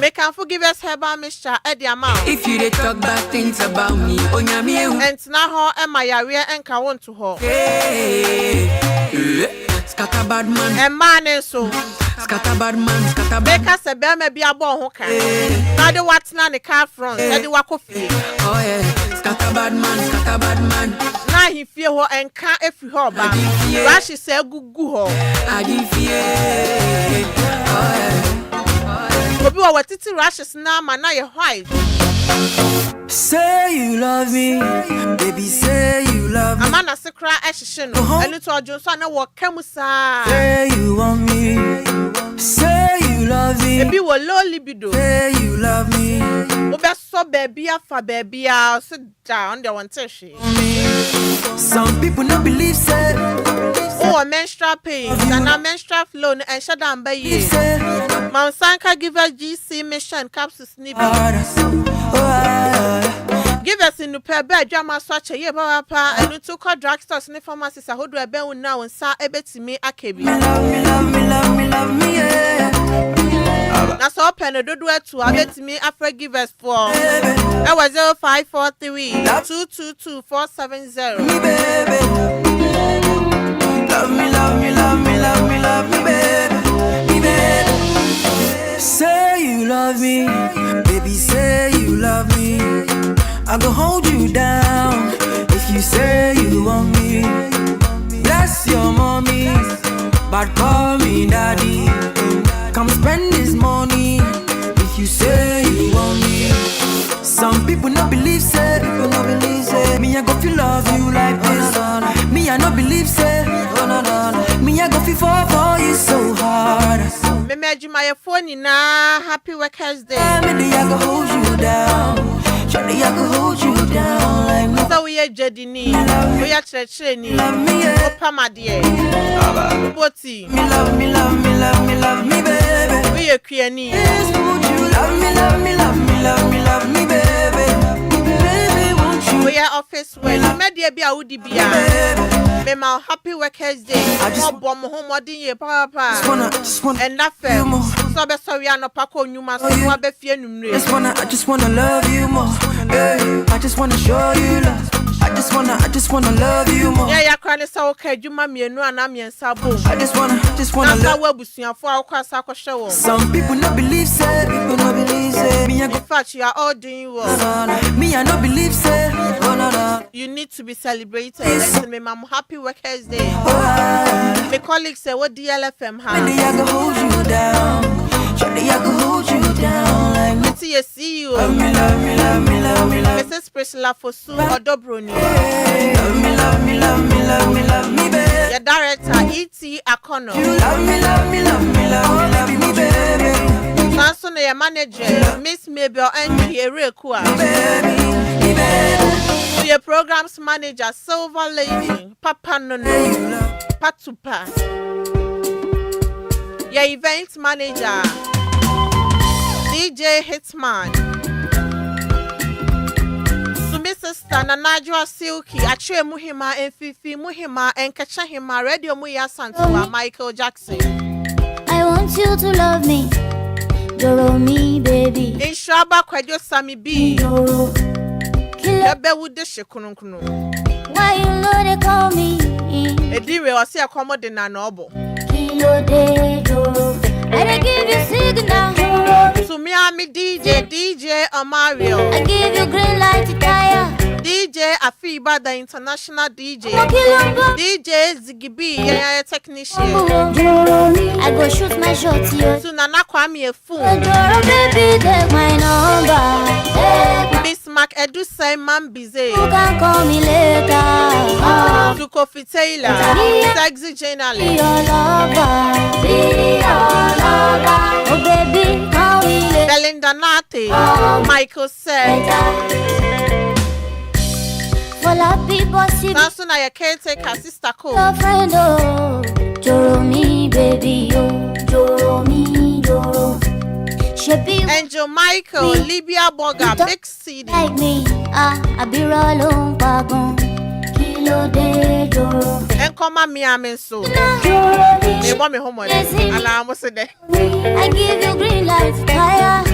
make am forgive us herbal mixture at the amount if you dey talk bad things about me onyame and na ho e mayare enka won to ho scatter bad man and man so scatter bad man make us a be ma bia bo ho kan na de what na the car front na de wakofi oh yeah scatter bad man na he fie ho enka efi ho ba rashi say gugu ho I give oh yeah Obi wa watiti rashes na ma na ye white. Say you love me, baby. Say you love me. Amana sekra ehihye no. Enu to ojo so na wo kamusa. Say you want me. Say you love me. Ebi wo low libido. Say you love me. Obi so baby afa baby a sit down there one teshi. Some people no believe say. Oh, menstrual pain and a menstrual flow and shut down by ye. Mount Sanka give us GC mission capsules snippet. Give us in the pair bed drama swatch a year papa and to call drugstores and pharmacies. I hold a bell now and sa ebe to me akebi. Love me, yeah. That's all pen a do to a bet me after give us for. I was 0543 222 470. Love me, baby. Say you love me, baby. Say you love me. I go hold you down if you say you want me. Bless your mommy, but call me daddy. Come spend this money if you say you want me. Some people no believe say, me I go feel love you like this. Me I no believe say, me I go feel fall for you so hard. Me meji my phone na happy workers day. Me I go hold you down. Shawty, I go hold you down like no. So we are jedini, we are trecheni. Opa madie. Boti. Me love me, baby. We are kriani. Love me, baby. Baby, won't you? We are office well. Media be a woody be a. Me my happy workers day. I just bomb home modin ye papa. Just wanna, and that film. So be sorry I no pako nyuma so you be fie numre. I just wanna love you more. Hey, I just wanna show you love. I just wanna love you more. Yeah, crying so okay, Juma mienu and amiensa bo. I just wanna love busuafo akwasa akoshewo. Some people no believe say, me in fact you are all doing well. Me I no believe say, you need to be celebrated. And me I'm happy workers day. My colleagues say what DLFM has. I go hold you down. Shawty, I go hold you down like no. See you, see you. Love me, Mrs. Priscilla Fosu Odobroni. Love me, baby. Your director E.T. Akono. Love me, baby. Samson, your manager Miss Mabel and Erekua. Your programs manager Silver Lady Papa Nono Patupa. Your event manager DJ Hitman. To Mrs. Adwoa Silky, Achie Muhima and Fifi Muhima and Kachahima Radio Muya Santua Michael Jackson. I want you to love me. Doro me, baby. In Shaba Kwadjo Sami B. Killer would the Shekununkunu. Why you know they call me? Edire or see a commode in an obo. Kilo de Doro. I give you signal. To me, I'm DJ Amario. I give you green light to tire. DJ Afiba, the international DJ. DJ Zigibi, a technician. I go shoot my shot here. To Nana Kwame a fool. Baby, take my number. Bismarck Edu Simon Bize. You can call me later. To Kofi Taylor. Sexy journalist. Be your lover. Oh baby, call me later. Belinda Nate. Michael said. Samson, I can't take her sister call. Friend, oh, Joro me, baby, oh, Joro me, Joro. Angel Michael, Libya Boga, Big CD. Like me, I be rolling, wagon, Kilo de Joro. And come on, me, I'm in so. They want me home on it. And I almost said that. I give you green light, fire,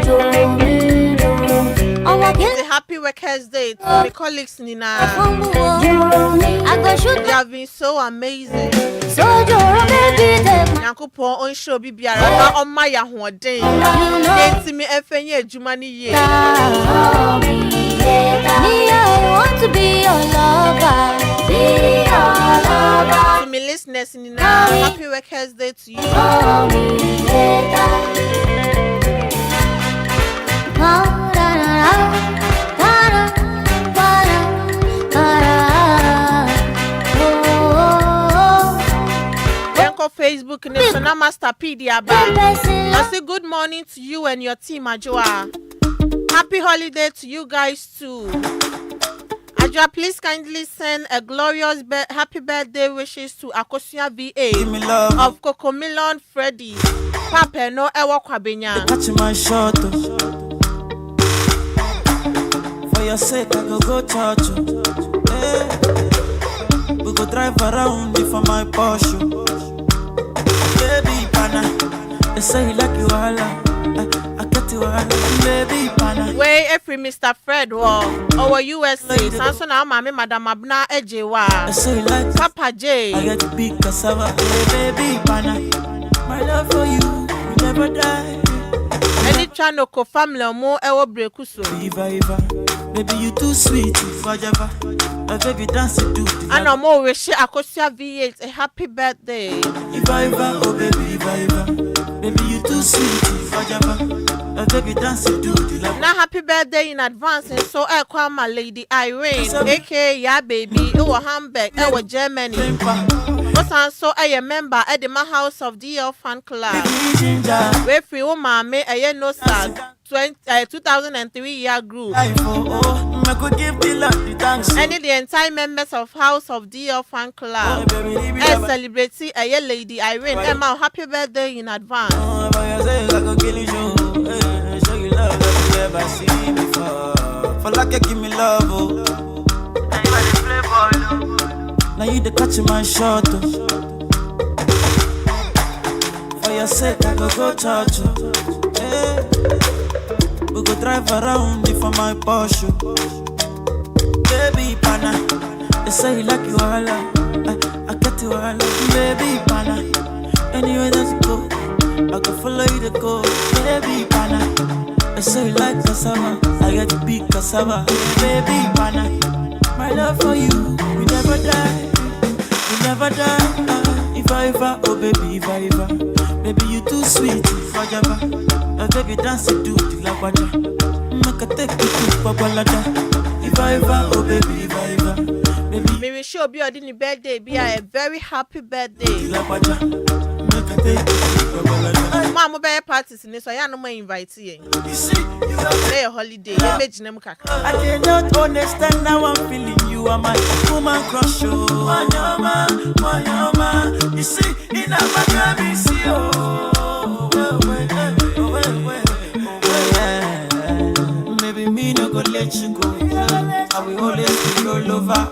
Joro me, Joro. It's a happy workers day to my colleagues Nina. I go shoot. They have been so amazing. So Joro baby, Yankupo on show Bibiara on my Yahoo day. They see me FNA Jumani ye. I want to be your lover. Be your lover. To me listeners Nina, happy workers day to you. Facebook National Master Pediaba. I say good morning to you and your team, Adwoa. Happy holiday to you guys too. Adwoa, please kindly send a glorious happy birthday wishes to Akosia VA of Cocomelon Freddy. Papa no ewa kwabenya. Catch my shot. For your sake, I go church. We go drive around for my Porsche. Baby pana, they say you like you all. I get you all. Baby pana. Way every Mr. Fred wa our USA. Sanso na mama Madam Abna Eje wa. They say you like Papa J. I get to be cassava. Baby pana, my love for you will never die. Any channel ko family mo ewo brekuso. Baby you too sweet forever. My baby dance to do. And I'm more wish Akosia V8 a happy birthday. Oh baby, baby you too sweet forever. My baby dance to do. Now happy birthday in advance and so I call my lady Irene, aka ya baby, our Hamburg, our Germany. So I am member at the house of DL fan club. Where free woman may a no sad 2003 year group. And the entire members of House of DL fan club and celebrating a year lady Irene Emma happy birthday in advance. For like you give me love, now you the catch my shot. For your sake, I go church. We go drive around for my Porsche. Baby pana, they say you like you all. I get you all. Baby pana, anywhere that you go, I can follow you to go. Baby pana, they say you like cassava. I get to be cassava. Baby pana, my love for you will never die. Will never die. If I ever, oh baby, if I ever. Baby you too sweet forever. Baby dance to do the lagwaja. Make a take you to Babalada. If I ever, oh baby, if I ever. Baby may we show Obia Odini birthday be a very happy birthday. Lagwaja. Make a take you to Babalada. Mama be parties in this so I no more invite you. You see, you are a holiday. You imagine them kaka. I cannot understand now I'm feeling you are my woman crush. Manyama. You see, in a Maccabi, see maybe me no go let you go. I will always be your lover.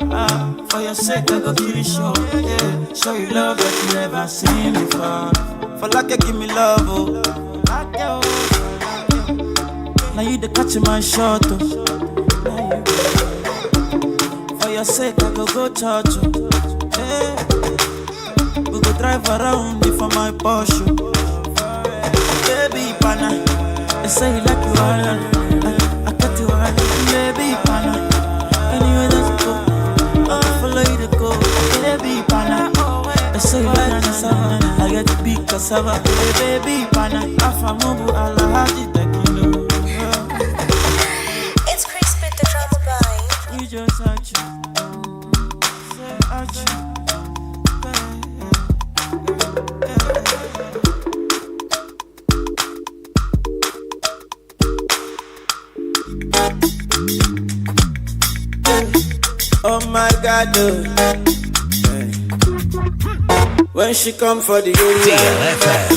For your sake, I go kill you show. Yeah. Show you love that you never seen before. For like you give me love, now you the catch my shot. For your sake, I go church. We go drive around for my Porsche. Baby pana, they say you like you all. I got you all. Baby pana, anywhere that you go, I follow you to go. Baby pana, they say you like cassava. I get to be cassava. Baby pana, afamubu alahadi tekino. It's Crispin the drama guy. You just act you. Say act you. Oh my God, when she come for the area, DLFM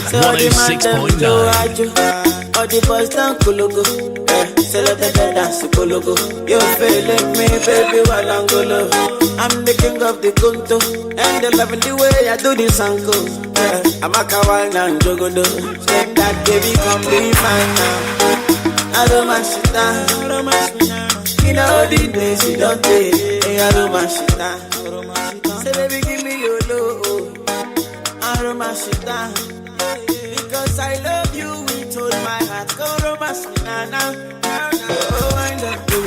106.9. all the boys down Kologo, say let the dance Kologo. You feeling me, baby, while I'm golo. I'm the king of the Kunto, and they loving the way I do this angle. I'm a kawaii and jogodo. Step that baby, come be fine now. I don't mind shit down. You know the days you don't take. I don't mind shit down. Say baby, give me your love. I don't mind shit down. Because I love you with all my heart. Go romance me now. Oh, I love you.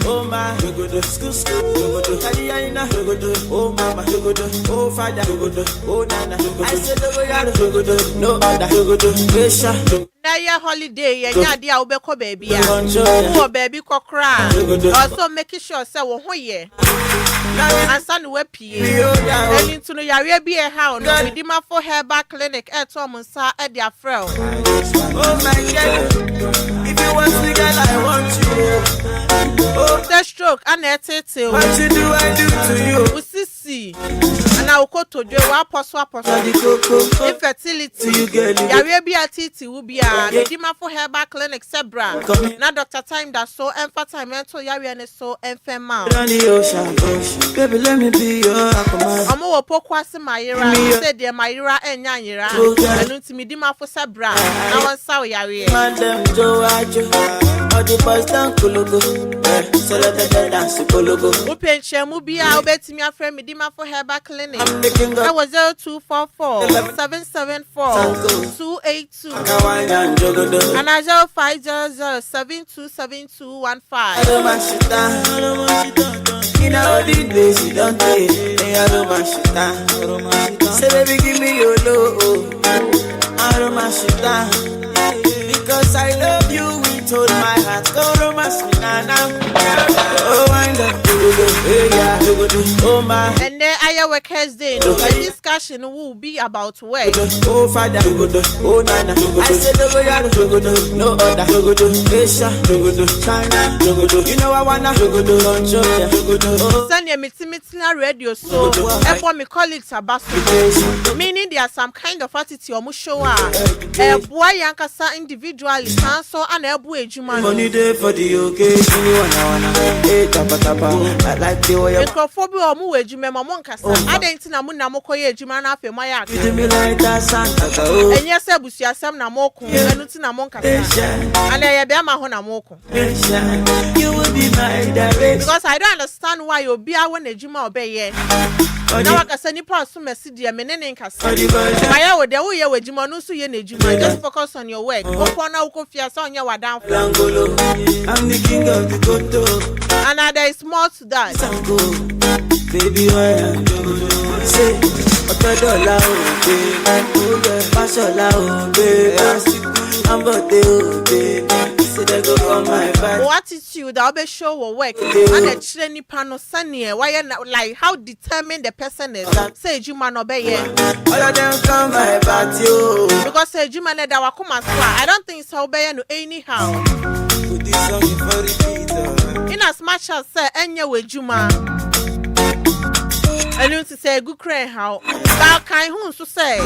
Oh my, school. Oh mama, oh father, oh nana. I said no other, pressure. Na ya holiday ya nya dia obekọ baby ya. Wo baby kokra. Also make sure say wo ho ye. Ansa no wapie. Eni ntu no yare bi e ha no midima for herbal clinic e to mo nsa e dia frel. Oh my God, if you want me, girl, I want you. Oh, the stroke and etete. What you do, I do to you. Usisi. Ana ukoto dwe wa apostle. Infertility. Yare bi atiti ubia. Midima for herbal clinic sebra. Na Dr. Time that so environmental yare ne so enfema. Baby, let me be your command. Omo wo pokwase mayira. Say de mayira enya yira. Enu nti midima for sebra. Na won sa yare. Madam Adwoa Adjei. All the boys down Kologo. So let the dance Kologo. Upenchemu bia obetimi afre midima for herbal clinic. That was 0244 774 282 and 0500 727215. In all the days you don't take, say baby give me your love, because I love you with all my heart. Go romance me now. Oh wind up, oh my. And then I workers day. The discussion will be about work. Oh father, oh nana. I said no other. China, you know I wanna send your meeting radio so everyone my colleagues are basu. Meaning there are some kind of attitude or mushoa. Boy yankasa individually so and ebu ejuma. Money day for the occasion. I like the way microphobia or mu ejuma mamonkasa. I didn't na mu na mokoye ejuma na afi maya. Do me like that Santa. And yes, busia sam na moko. Enuti na monkasa. And I be ma ho na moko. You will be my direction. Because I don't understand why you be when ejuma obeye. Now I can send you pass to message dear menene nkasa. Maya wo de wo ye ejuma no so ye na ejuma. Just focus on your work. Go for na wo fia so nya wadan. I'm the king of the koto. And there is more to that. Baby, why am I say $100 I'm about to baby. Say go on my back. What attitude I'll be show will work. And the training panel sunny. Why like how determined the person is. Say you man obey. All of them come my back you. Because say you man that will come as well. I don't think so obey no anyhow. Put this song for repeat. In as much as say any way Juma. And you to say good crane how that kind who to say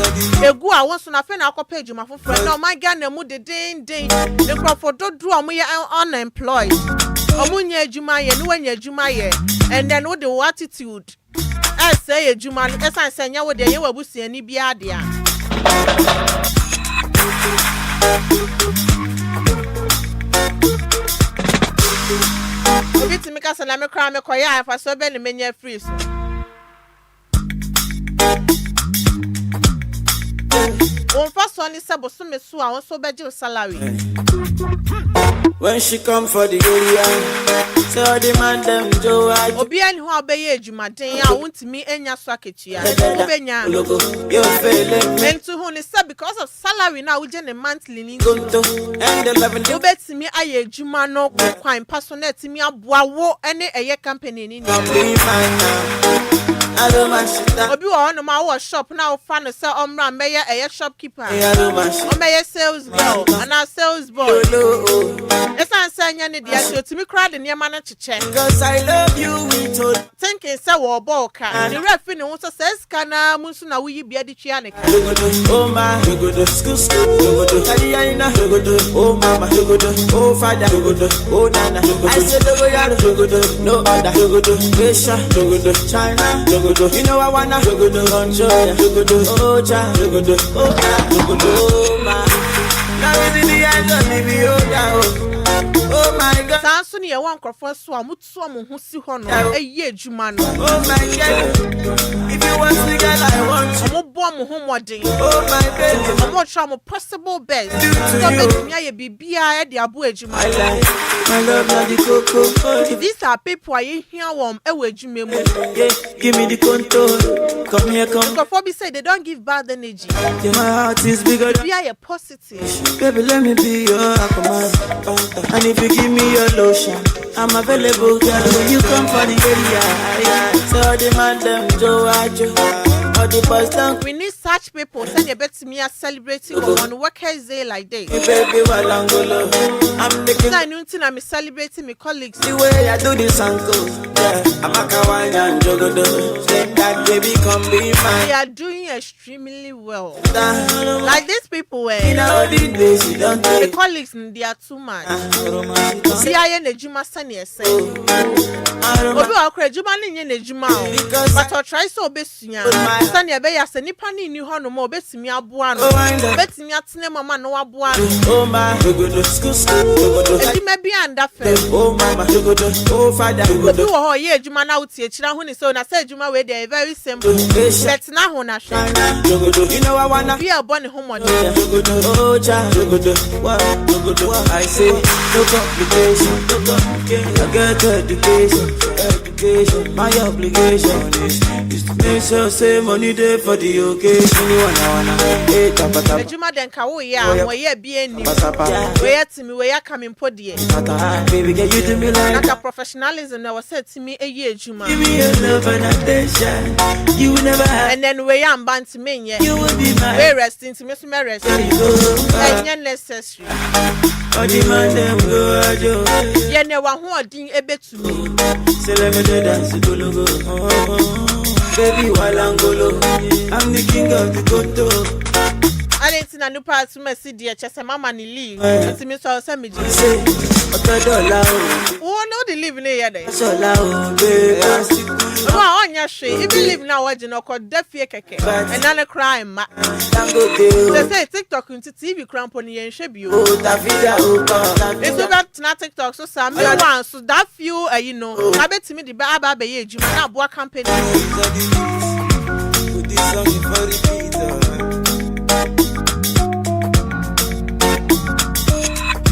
a go I want to na friend our page my friend no my Ghana mu the ding the crowd do amu unemployed amu nya juma ye no nya juma ye and then with the attitude I say a juma esan say nya we dey ye wabusia ni bia dia obi timika say na me kra me koya afa so be ni menya free so on first one is about some so I also beg your salary. When she come for the area, say all the man them Joe. Obia who obey Jumaden, I want me enya swaketia. Obenya. You feeling and to whom is said because of salary now we gen a monthly need. And the 11 you bet me I Juma no quite passionate to me a boa any a company in Obi on my shop now fan to sell on mayor a shopkeeper. On mayor sales girl and our sales boy. It's not saying any dear to me crowd in your manner to check. Because I love you, we told. Thinking so bulka. The referee also says, Kana Musuna, will you be a Dichianic? Oh, my, school, oh, mama, oh, father, oh, nana. I said, no other, China, you know I wanna control, oh, child, oh, my. Now in the end of the oh my God. Sanso ni one crofo so amutu amu hu si ho no eye adwuma no. Oh my God. If you want to get I want you. Omo bo mo ho modern. Oh my baby. I'm try mo possible best. So bet me aye bibia e de abo ejuma. My love na the coco. These are people I hear wom e we ejuma mu. Give me the control. Come here, come. Before we say they don't give bad energy. Yeah, my heart is bigger. Be a positive. Baby, let me be your aquaman. And if you give me your lotion, I'm available, girl. When you come for the area, so the man them Joe Adjo. We need such people. Send your bet to me as celebrating on Workers' Day like this. Baby, I'm making. I'm celebrating my colleagues. The way I do this uncle, yeah. I'm a kawaii and jogodo. Say that baby, come be mine. They are doing extremely well. Like these people, the colleagues, they are too much. See, I am a Juma Sani. Say, Obi akre Juma ni nye Juma. But I try so best. Sani abe ya se nipa ni ni ho no mo betimi aboa no betimi atene mama no aboa no oh my edi ma bi anda fe oh mama oh father obi wo ho ye adwuma na uti akira ho ni so na say adwuma we dey very simple bet na ho na hwe you know I wanna be a born home on oh cha what I say no complication I get education my obligation is to make sure say money there for the occasion. Ejuma den ka wo ya, wo ye bi eni. We ya timi we ya coming podie. Baby, get you to me like that professionalism na was said to me eye ejuma. Give me your love and attention. You never have. And then we am ban to me ye. You will be mine. We resting to me so me rest. It's necessary. All the man them go ajo. Ye ne wa ho odin ebe to me. Say let me dance to logo. Baby, Walangolo, I'm the king of the Koto. I didn't know part to me see dear chess and mamma ni leave. It's me so send me. Oh no, they live in here. So loud, baby. Oh, on your street. If you live now, what you know called deaf keke. And then a crime. They say TikTok into TV crampony and shape you. It's about not TikTok, so some one so that few, you know. I bet to me the Baba Bay, you might not work company.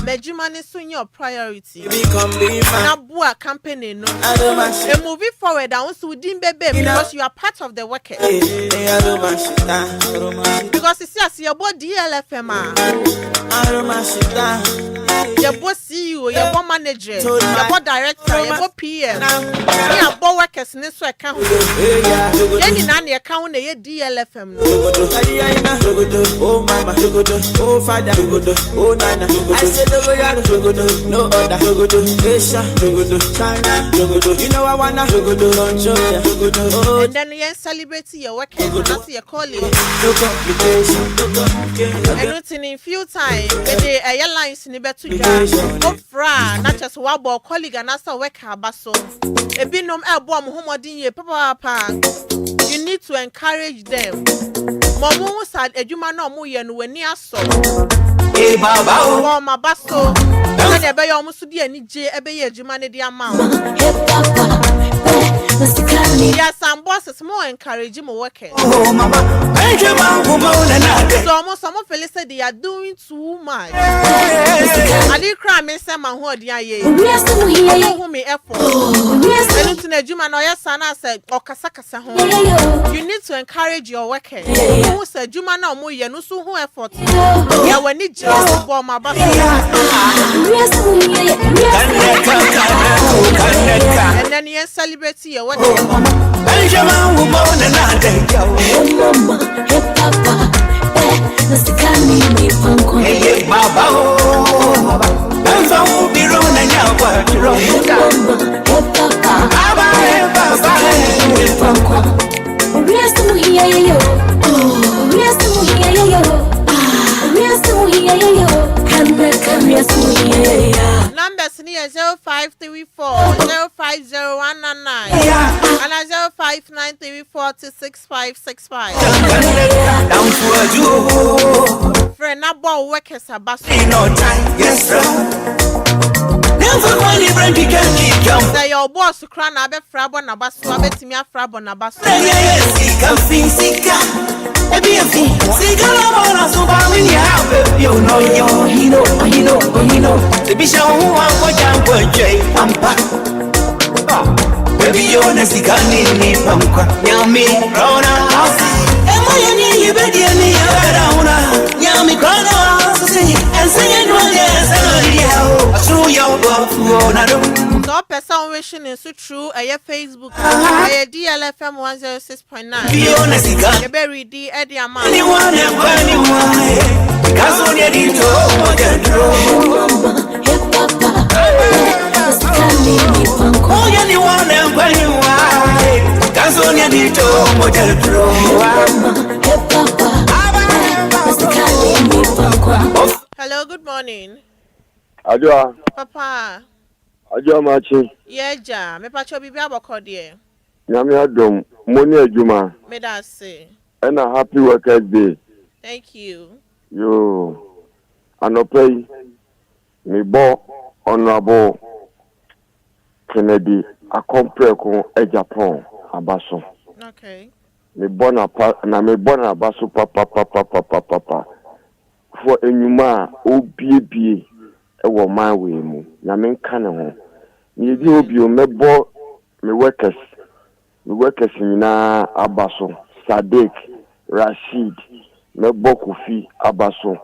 Mejuma is soon your priority. Na bua campaign no. And moving forward, I want to dim baby because you are part of the workers. Because you see, your boy DLFM, your boy CEO, your boy manager, your boy director, your boy PM, your boy workers in this account. Then in any account, they DLFM. Oh mama, oh father, oh nana. I said no other Asia, China, you know I wanna and then you celebrate your work and your colleague. No complication. Everything in few time, the airlines in the better not just one ball colleague and also work basso. A binom album homodin papa. You need to encourage them. Momo said a human no more when near so. Hey, Baba, oh, my basso. I be almost be any J. Ebe Jumani the amount. Yes, some bosses more encouraging more workers. Oh, Mama, so almost some of them said they are doing too much. I did cry, Miss Emma, who are the IE. Who me effort. I don't know, Juma, no, yes, and I said, or Kasakasa home. You need to encourage your workers. Who said, Juma, no more, you know, so who effort. Yeah, when it just for my back. And then you celebrate your work. Benjamin woman and I take hey, Baba, that's how we be running out. Numbers near 0534 050199 and 0593406565. Friend, I bought workers a bus. Yes, sir. Never only friend you can keep jump. Say your boss to crana be frabo na basu, I bet me a frabo na basu. Yes, See, girl, I wanna so far when you have it. You know, you know. The bishop who want what I'm going to I'm back. Baby, you're the sick and need from Yami, Rona. And my you better me around. Yami, Rona, and sing it one yes, and through your book. So, person wishing is so true. I Facebook. I DLFM 106.9. You bury D Eddie Amman. Anyone, because when you need to oh, anyone, that's when you need to hello, good morning. Adwoa. Papa. Adwoa machi. Yeah, ja. Me pacho bibi aboko die. Nyame adom, moni adwuma. Me da say. And a happy workers day. Thank you. Yo. Anopei. Me bo honorable Kennedy akompreko e Japan abaso. Okay. Me bona abaso papa. For enyuma obiebie e wo man we mu. Nyame nka ne ho. Me di obi o mebo me workers nyina abaso. Sadek, Rashid, mebo Kofi abaso.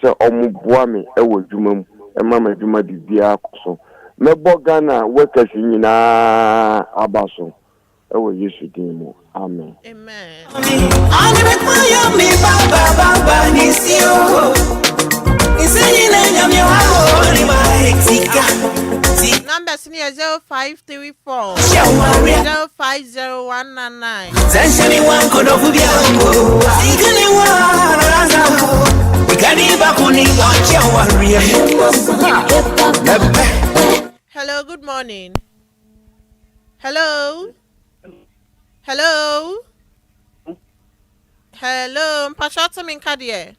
Se omuboa me e wo dwuma mu. E mama dwuma bibia akoso. Mebo Ghana workers nyina abaso. E wo Yesu din mu. Amen. Amen. Numbers near 0534 050199. Hello, good morning. Hello. Mpashata minkadie.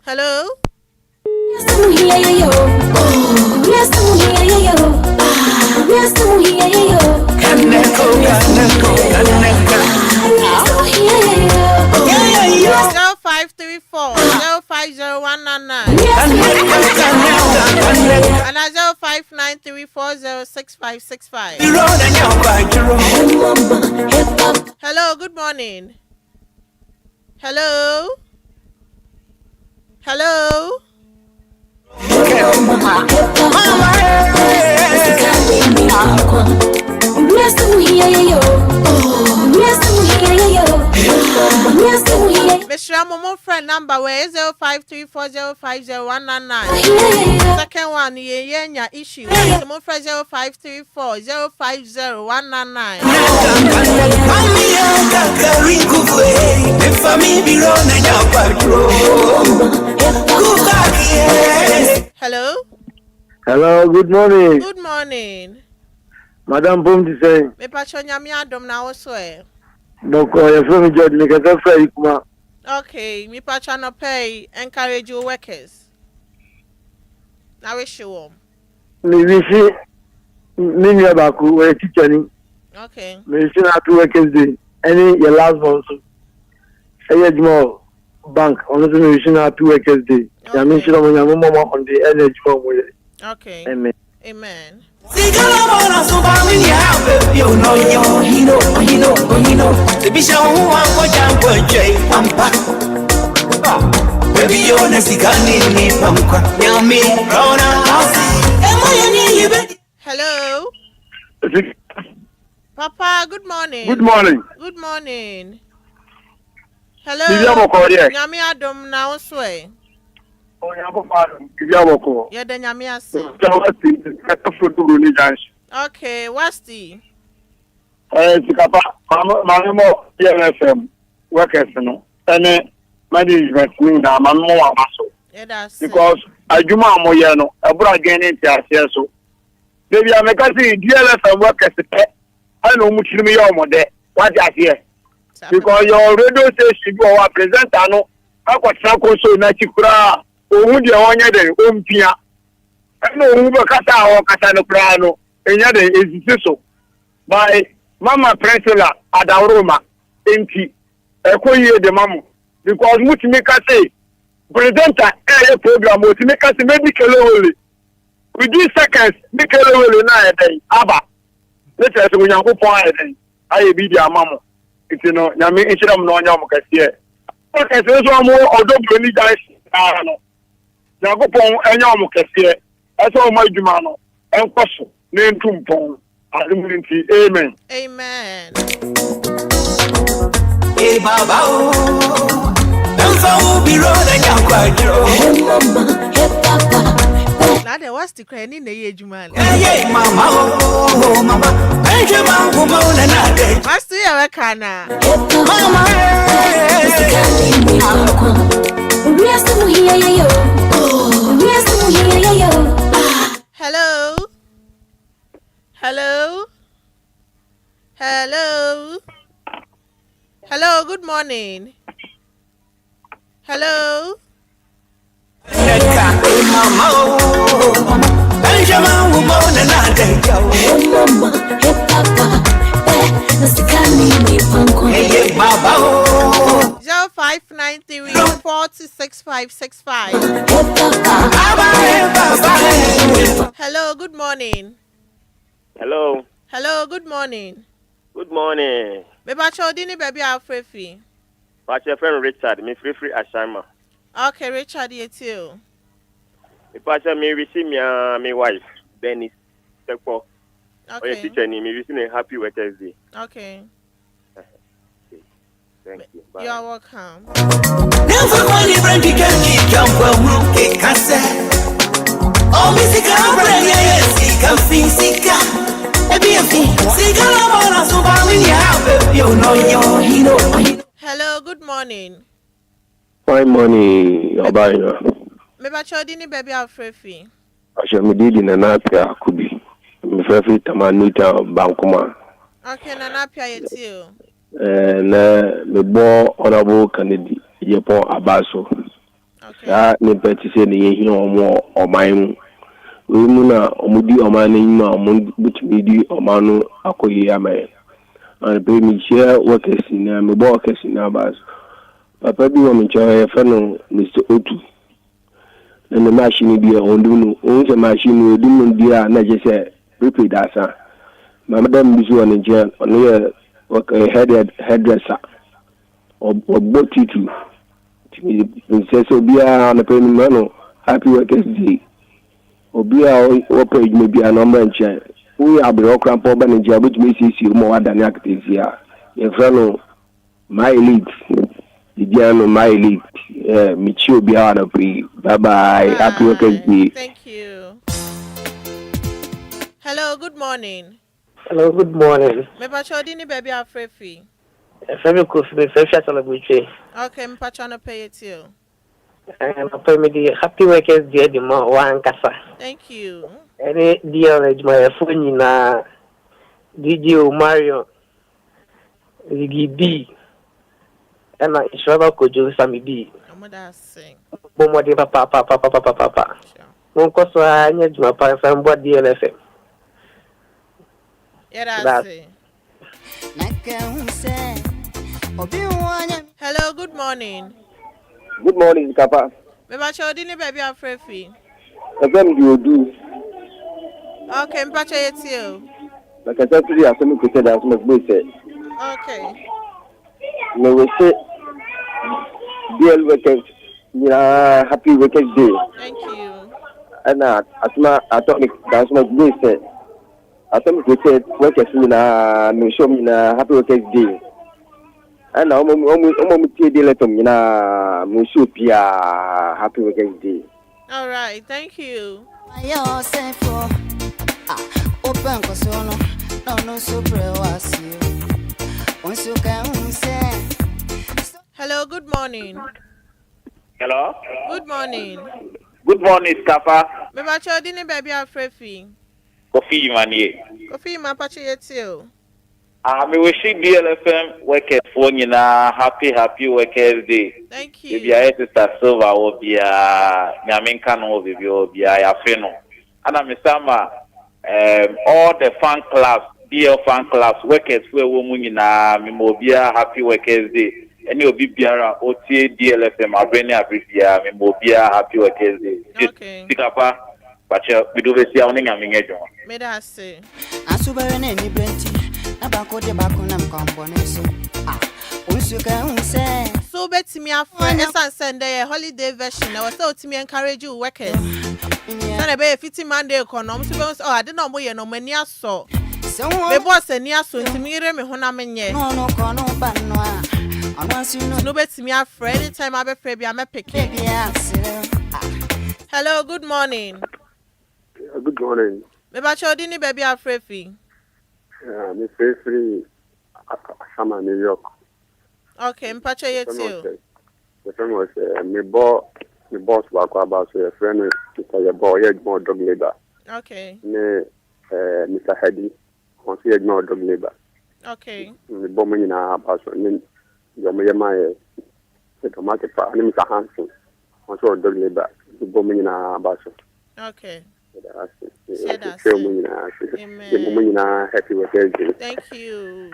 Hello. Zero 534 050199 and 0593406565. Hello, good morning. Hello. Mr. Momo friend number where 0534050199. Second one yenya issue. Momo friend 0534050199. Hello, good morning. Good morning. Madam Bom to say. Me pacho nyame adom na also e. Boko ya from George me kasa fra ikuma. Okay, me pacho no pay encourage your workers. Na wish you Me wish me ni abaku we teacher ni. Okay. Me wish na to workers day. Any your last one so. Say more bank on me wish na to workers day. Ya me shira mo nyamo mo on the energy mo mo. Okay. Amen. Amen. See, girl, I wanna so far when you have it. You know, the bishop who want what I'm going to I'm back. Baby, you're the sick and need from Yami, Rona. Hello. Papa, good morning. Good morning. Good morning. Hello. Nyame adom na oswe. Yeah, the Nyame ase. Okay, what's the? Sikapa, Mammo DLFM workers no. And management na mammo amaso. Yeah, that's because adwuma mo ye no, ebura again into ase so. Baby, I make say DLFM workers I know much me your mode. What you here? Because your radio station go our presenter no, akwatra ko so na chikura. Owu de onye de ompia eno owu be kata o kata no kra no enya de ezisi so by mama Priscilla Adawroma enti ekoyie de mamu because much make us say presenter a program what make us medical only within seconds make only na day aba let us we yanko pon day aye bi dia mamo nti no nyame enchiram no nya mo kase okay so mo odobro ni guys no yanko pon enya mo kase eso mo adwuma no enkoso na entumpon adumunti amen amen e baba o danso bi ro na yakwadro mama e papa now the what's the crying in the adwuma eh mama oh mama benjamin woman na dey what's the ya kana mama hello hello hello hello good morning hello Benjamin woman and I dey go mama hey papa hey baba 0593 406565 hello good morning hello good morning good morning beba chodini baby afrefi but your friend Richard me free ashama okay Richard you too if me receive me wife Dennis Tekpo okay teacher ni me receive a happy workers day okay thank you bye. You are welcome never money brand can keep jump well ke kase oh musica brand yes can physica sika la bona so ba we have you know hello good morning fine morning obayo me ba chodini baby afrefi asha medidi na napia kubi me frefi tamanuta bankuma okay na napia yetio na me bo honorable Kennedy yepo abaso okay ya ni petise ni yehi omo oman mu na omudi oman na omo butumi omanu akoyi amaye and be me share workers na me bo workers na abaso papa bi wo me choye fa no Mr. Otu na machine bi on dunu on se machine dunu dia na je se prepaid asa madam bi so on je on ye okay hairdresser or botitu se so bia na pe mi no happy workers day obia o pe me bia no man che we abro krampo ba nje abotumi sisi mo wada ni aktesia ye fra no my elite Diano my elite Michio Biana pre bye bye happy workers day thank you hello good morning hello good morning me pa chodini baby afrefi Femi ko me fresh celebrate okay me pa chana pay it you and pay me the happy workers day the mo wan kasa thank you any DLFM my phone na DJ Mario Ziggy and I shall go to Sammy B. Bomode papa. Mon koso anya juma pa fa mbo DLFM. Hello, good morning. Good morning, Sikapa. Me ba chodini baby afrefi. FM you do. Okay, mpacha yetio. Like I said today, I said me say that so much say. Okay. Me we say DL workers, happy workers day. Thank you. And asma atomic that's much say. Atomic we say workers me show me na happy workers day. And now me tie DLFM me show pia happy workers day. All right, thank you. Open kosono no super was you. Once you can say hello, good morning. Hello? Good morning. Good morning, Sikapa. Me ba chodini baby afrefi. Kofi manie. Kofi ma pache yetio. Me wish DLFM workers for happy workers day. Thank you. Obia sister Silva obia nyaminka no obia ya feno. Ana misama all the fan clubs, DL fan clubs, workers who are women in Mimobia, happy workers day. any obi biara otie DLFM abene abibia me Obia happy Wednesday. Okay. Sikapa bacha bidobesi a oninga mingejo. Me da say. Asubere na ni brenti na bako de bako na mkambo ne so. Unsuka unse. So betimi afre esan send the holiday version. I was so timi encourage you workers. Sana be 50 Monday economy so be I didn't know mo ye no mani aso. Me boss ani aso timi re me ho na menye. No kono ba no a. No betimi afre anytime I be free be am pick. Hello, good morning. Good morning. Me ba chodi ni baby afre fi. Me free Sama New York. Okay, mpacho yetio. The friend was me boss back about so a friend Mr. Yabo, he more dog labor. Okay. Mr. Hedy, on see more dog labor. Okay. Me bomb in a house and then my tomato farm, Mr. Hanson, also dog labor. The bomb in a house. Okay. Happy with it. Thank you.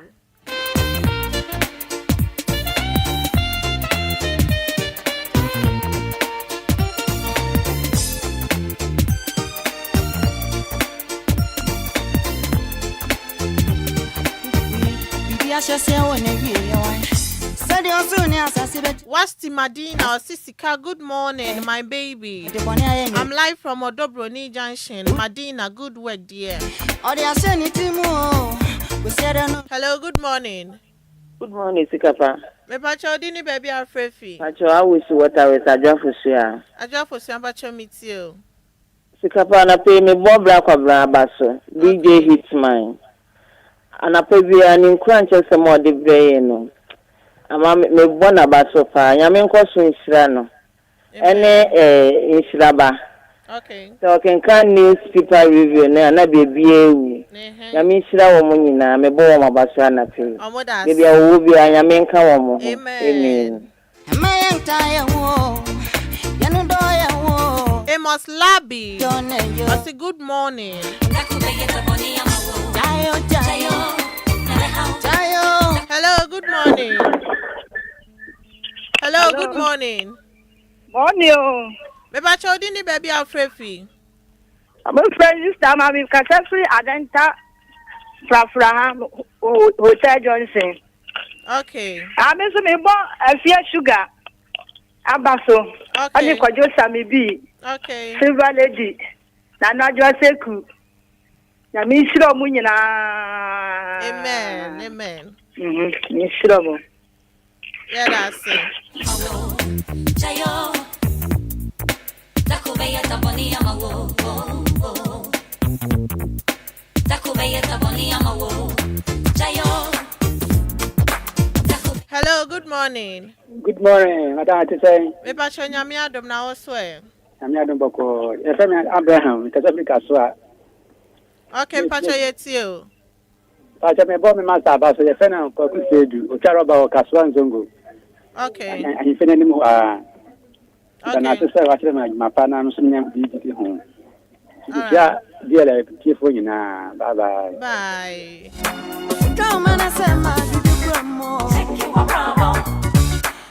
Wasti Madina Sisika, good morning, my baby. I'm live from Odobroni Junction. Madina, good work, dear. Hello, good morning. Good morning, Sikapa. Me pacho dini baby afrefi. Pacho, I wish water with Adwoa Adjei. Adwoa Adjei pacho meet you. Sikapa na pay me bo black or basso. DJ Hitman. And I pay be an Enquires some more the brain. No. Ama me bona basso pa. Yamin koso insrano. Ene insraba. Okay. So can newspaper review na baby. Yamin shira wo mo nyina me bo wo mabaso na pay. Baby Obia yamin ka wo mo. Amen. Amos Labi. I say good morning. Hello, good morning. Hello, good morning. Morning. Me ba chodi ni baby afrefi. I'm afraid this time I'm in Kasafri Adenta Frafra Hotel Johnson. Okay. I'm me born a fear sugar. Abaso. Okay. I need Sami B. Okay. Silver Lady. Nana Joseku. Na mi shiro mu nyina. Amen. Amen. Mi shiro mu. Yeah, that's it. Jayo. Takubeya taboni amawo. Takubeya taboni amawo. Jayo. Hello, good morning. Good morning. Madam Atise. Me pa cho nyame adom na wo so e. Nyame adom boko. Efemi Abraham, Kasafrika so a. Okay, pacho yetio. Pacho me bo me master abaso ye fena ko kusedu. O charo ba o kaswa nzongo. Okay. Ayi fena ni mu a. Okay. Na Atise wa chire ma pa na no so nyam di ho. Ya diele kifo nyina. Bye bye. Bye. Come on asema bibi kwemo. Check you bravo.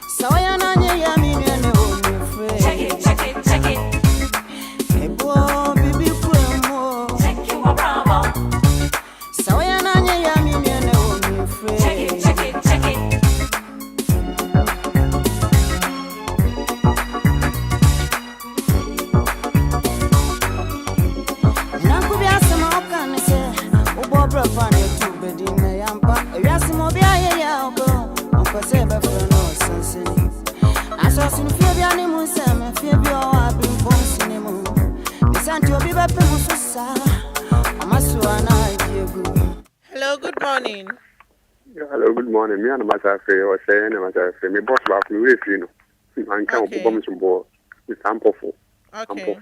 So ya na nye ya mi ne o free. Check it. Ebo bibi kwemo. Check you bravo. So ya na nye ya mi ne o free. Check it. Hello, good morning. Hello, good morning. Me and my friend was saying, my boss back me free no. Man can bomb some ball. It's ample. Okay.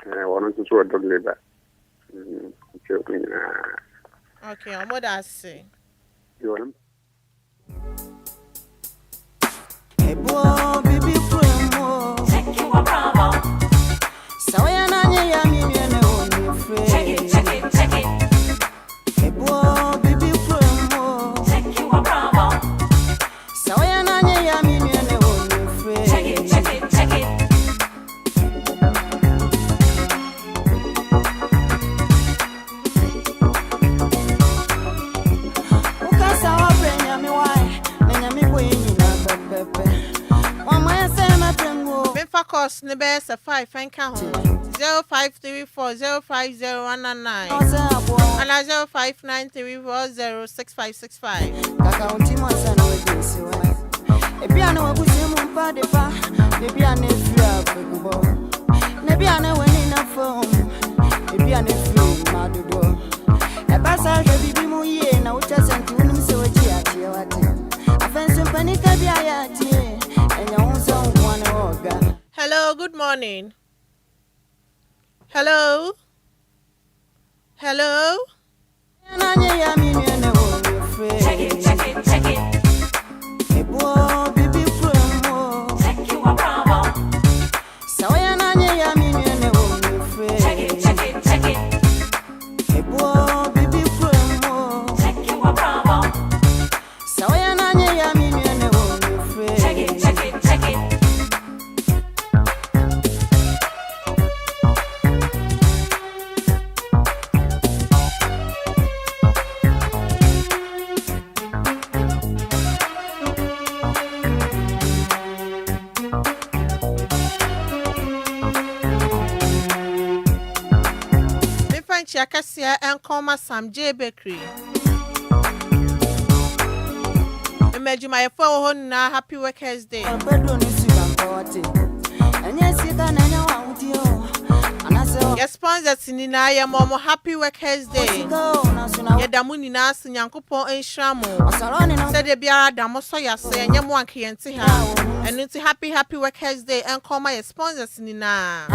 One to so dog labor. Okay, I'm what I say. You want Ebo bibi kwemo. Check you bravo. So ya na nye ya mi ne o free. Check it. Ebo bibi kwemo. Check you bravo. So ya na nye ya course ne be se 5 enka ho 0534050199 and 0593406565 kaka untimo sana wejisi wa ebiana wabuzimu mpade pa ebiana efia kubo nebiana weni na phone ebiana efia madodo ebasa bibi mu ye na utasa nti unim se waji atie wate afenso panika bia ya atie enya unsa unwane oga. Hello, good morning. Hello. Hello. Check it, check it, check it. Baby promo. Check you a bravo. Sawaya nanye ya minione wo. Check it, check it, check it. Baby promo. Check you a bravo. Sawaya nanye ya minione wo. Check it, check it, check it. Akasia and Koma Sam J Bakery. Imagine my phone now. Happy Workers Day. Your sponsors in Naya Momo Happy Workers Day. Yadamuni Nas and Yankopo and Shamo. Said the Biara Damoso Yase and Yamuanki and Tiha. And it's happy Workers Day and Koma your sponsors in Nina.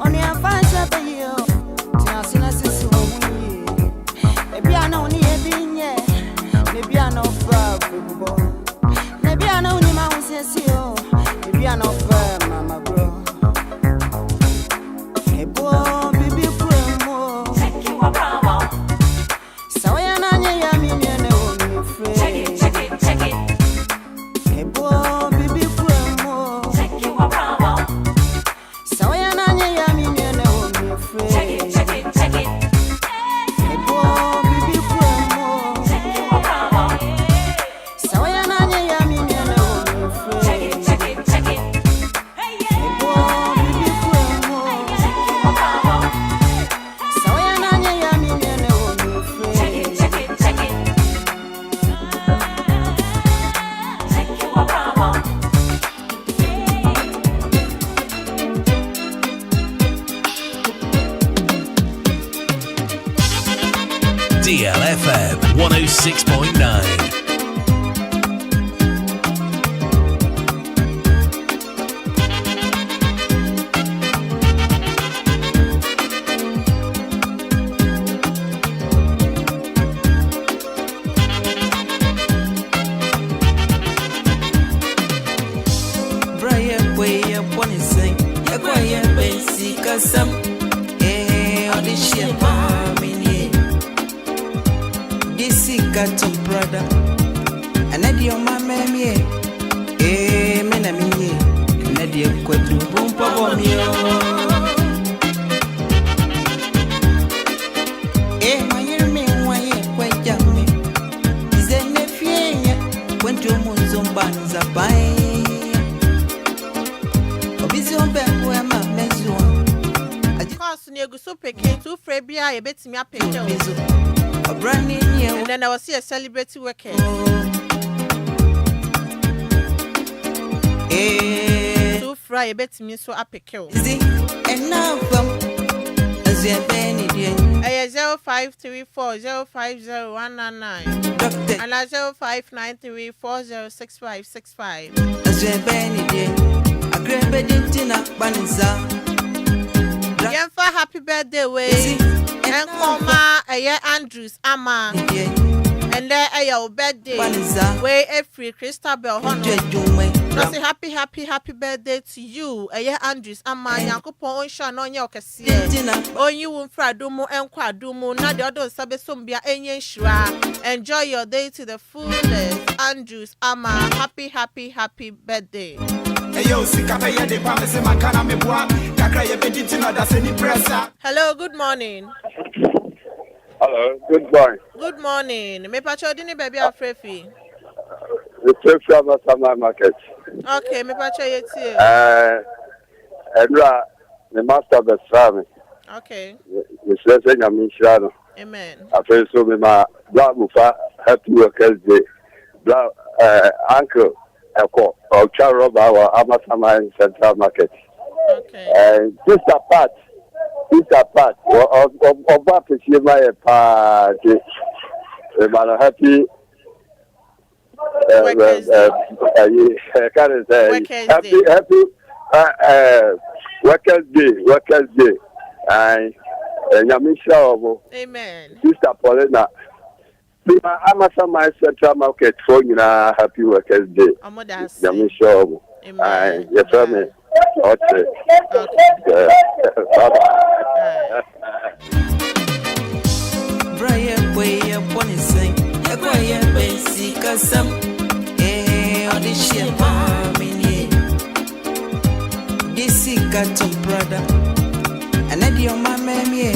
On your fancy for you, Tiasina Sissi, maybe I know near being yet, maybe I know problem, maybe I know any mouse, maybe I know Mama bro. Hey, boy, baby, promo. Check you a bravo. So I know you're free. Check it, check it, check it. Hey, boy, baby, promo. Check you a bravo. So I know check it, check it, check it. Hey, boy, baby, promo. Check you a bravo. So I know you're check it, check it, check it. Hey, boy, baby, promo. Check you a bravo. So I know you're check it, check it, check it. Check you a bravo. DLFM 106.9. Brian, way up on his sing. You're quiet, basic as some. Eh, all this shit, Gato brother, and Eddie on my mammy, eh, Menamie, and Eddie Quadu Bumpa Bomio. Eh, my enemy, why you quite young me? Is there no fear? When two Muzumban's a buy. Obizon back where my mezzon. Of course, near Gusupe came to Frebia, a bit me up in a brand new year. And then I was here celebrating working. So fry a bit me so up a kill. And now as you're Benny, I 0534050199 and 0593406565. As you're Benny, a great bedding dinner, Banza. Happy birthday, way. And Koma, Andrews, Ama, and there your birthday. Way every Christabel Honor. Say happy birthday to you, Andrews, Ama, Yankopo, Shan on your cassia. Oh, you won't fradumo and quadumo, not the other Sabesumbia, and Shra. Enjoy your day to the fullest, Andrews, Ama. Happy birthday. Hello, good morning. Hello, good morning. Good morning. Me pacho dini baby afrefi. The Chefia Masama Market. Okay, me pacha yeti. Edra, the master best family. Okay. The session I'm in Shano. Amen. I feel so me my black mufa happy workers day. Black uncle Eko or Charles Robert or Amasama in Central Market. Okay. Sister Pat. Or what is my party? I'm happy. Workers Day. Workers Day. And Yamisha. Amen. Sister Paulina. I'm Central Market for you now. Happy Workers Day. Yamisha. Amen. Your family. Okay. Bye-bye. Brian, way up on his sing. A quiet basic as some. On the ship, this is got to brother. And I dear my mammy,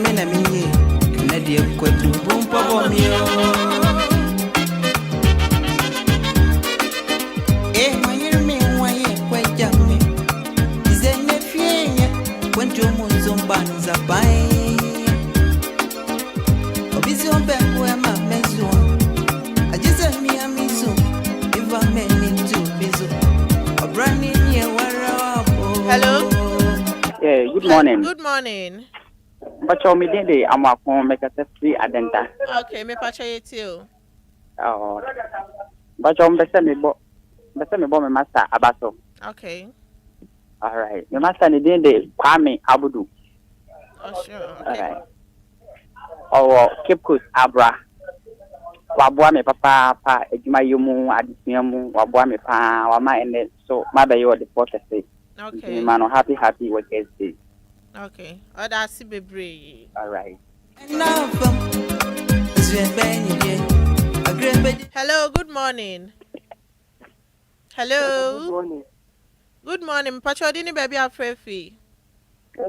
Menamini, and I dear quite to boom for me. My year me, why quite young me. Is there no fear when two months on bands are buying? Obizon back where my maison. I just sent me a miso. If I met into miso, a brand new year. Hello. Yeah, good morning. Good morning. But you me dey I'm a phone make a free adenta. Okay, me pacha yeti. Oh. But you me bo me master abaso. Okay. All right. Me master ni dey Kwame Abudu. Oh sure. Okay. All right. Oh, Cape Coast Abra. Wabua me papa ejuma yomu adisua mu wabua me pa wama ene so mabe yo the fourth day. Okay. Man, happy Workers Day. Okay. Oh, that's bebre. All right. Hello, good morning. Hello. Good morning. Good morning. Pacho dini baby afrefi.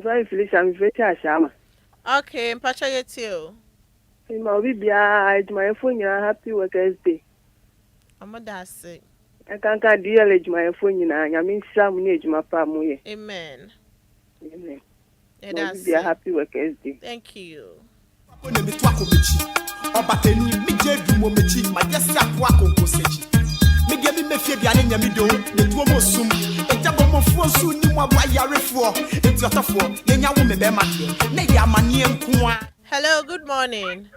Sorry, Felicia, I'm very ashama. Okay, Pacho yeti. Ma obi bia my phone happy Workers Day. Amo dase. I can't DLFM my phone nyame nhyira mu na ejuma pa mu ye. Amen. Amen. That's be a happy Workers Day. Thank you. Obateni mi jedu mo mechi ma yesi akwa konkoseji. Me dia mi mefie bia ne nyame do netuo mo sum. Ejabo mo fu osu ni mo aba yarefo. Enti otofo yenya wo me be ma de. Na ya amane nko a. Hello, good morning.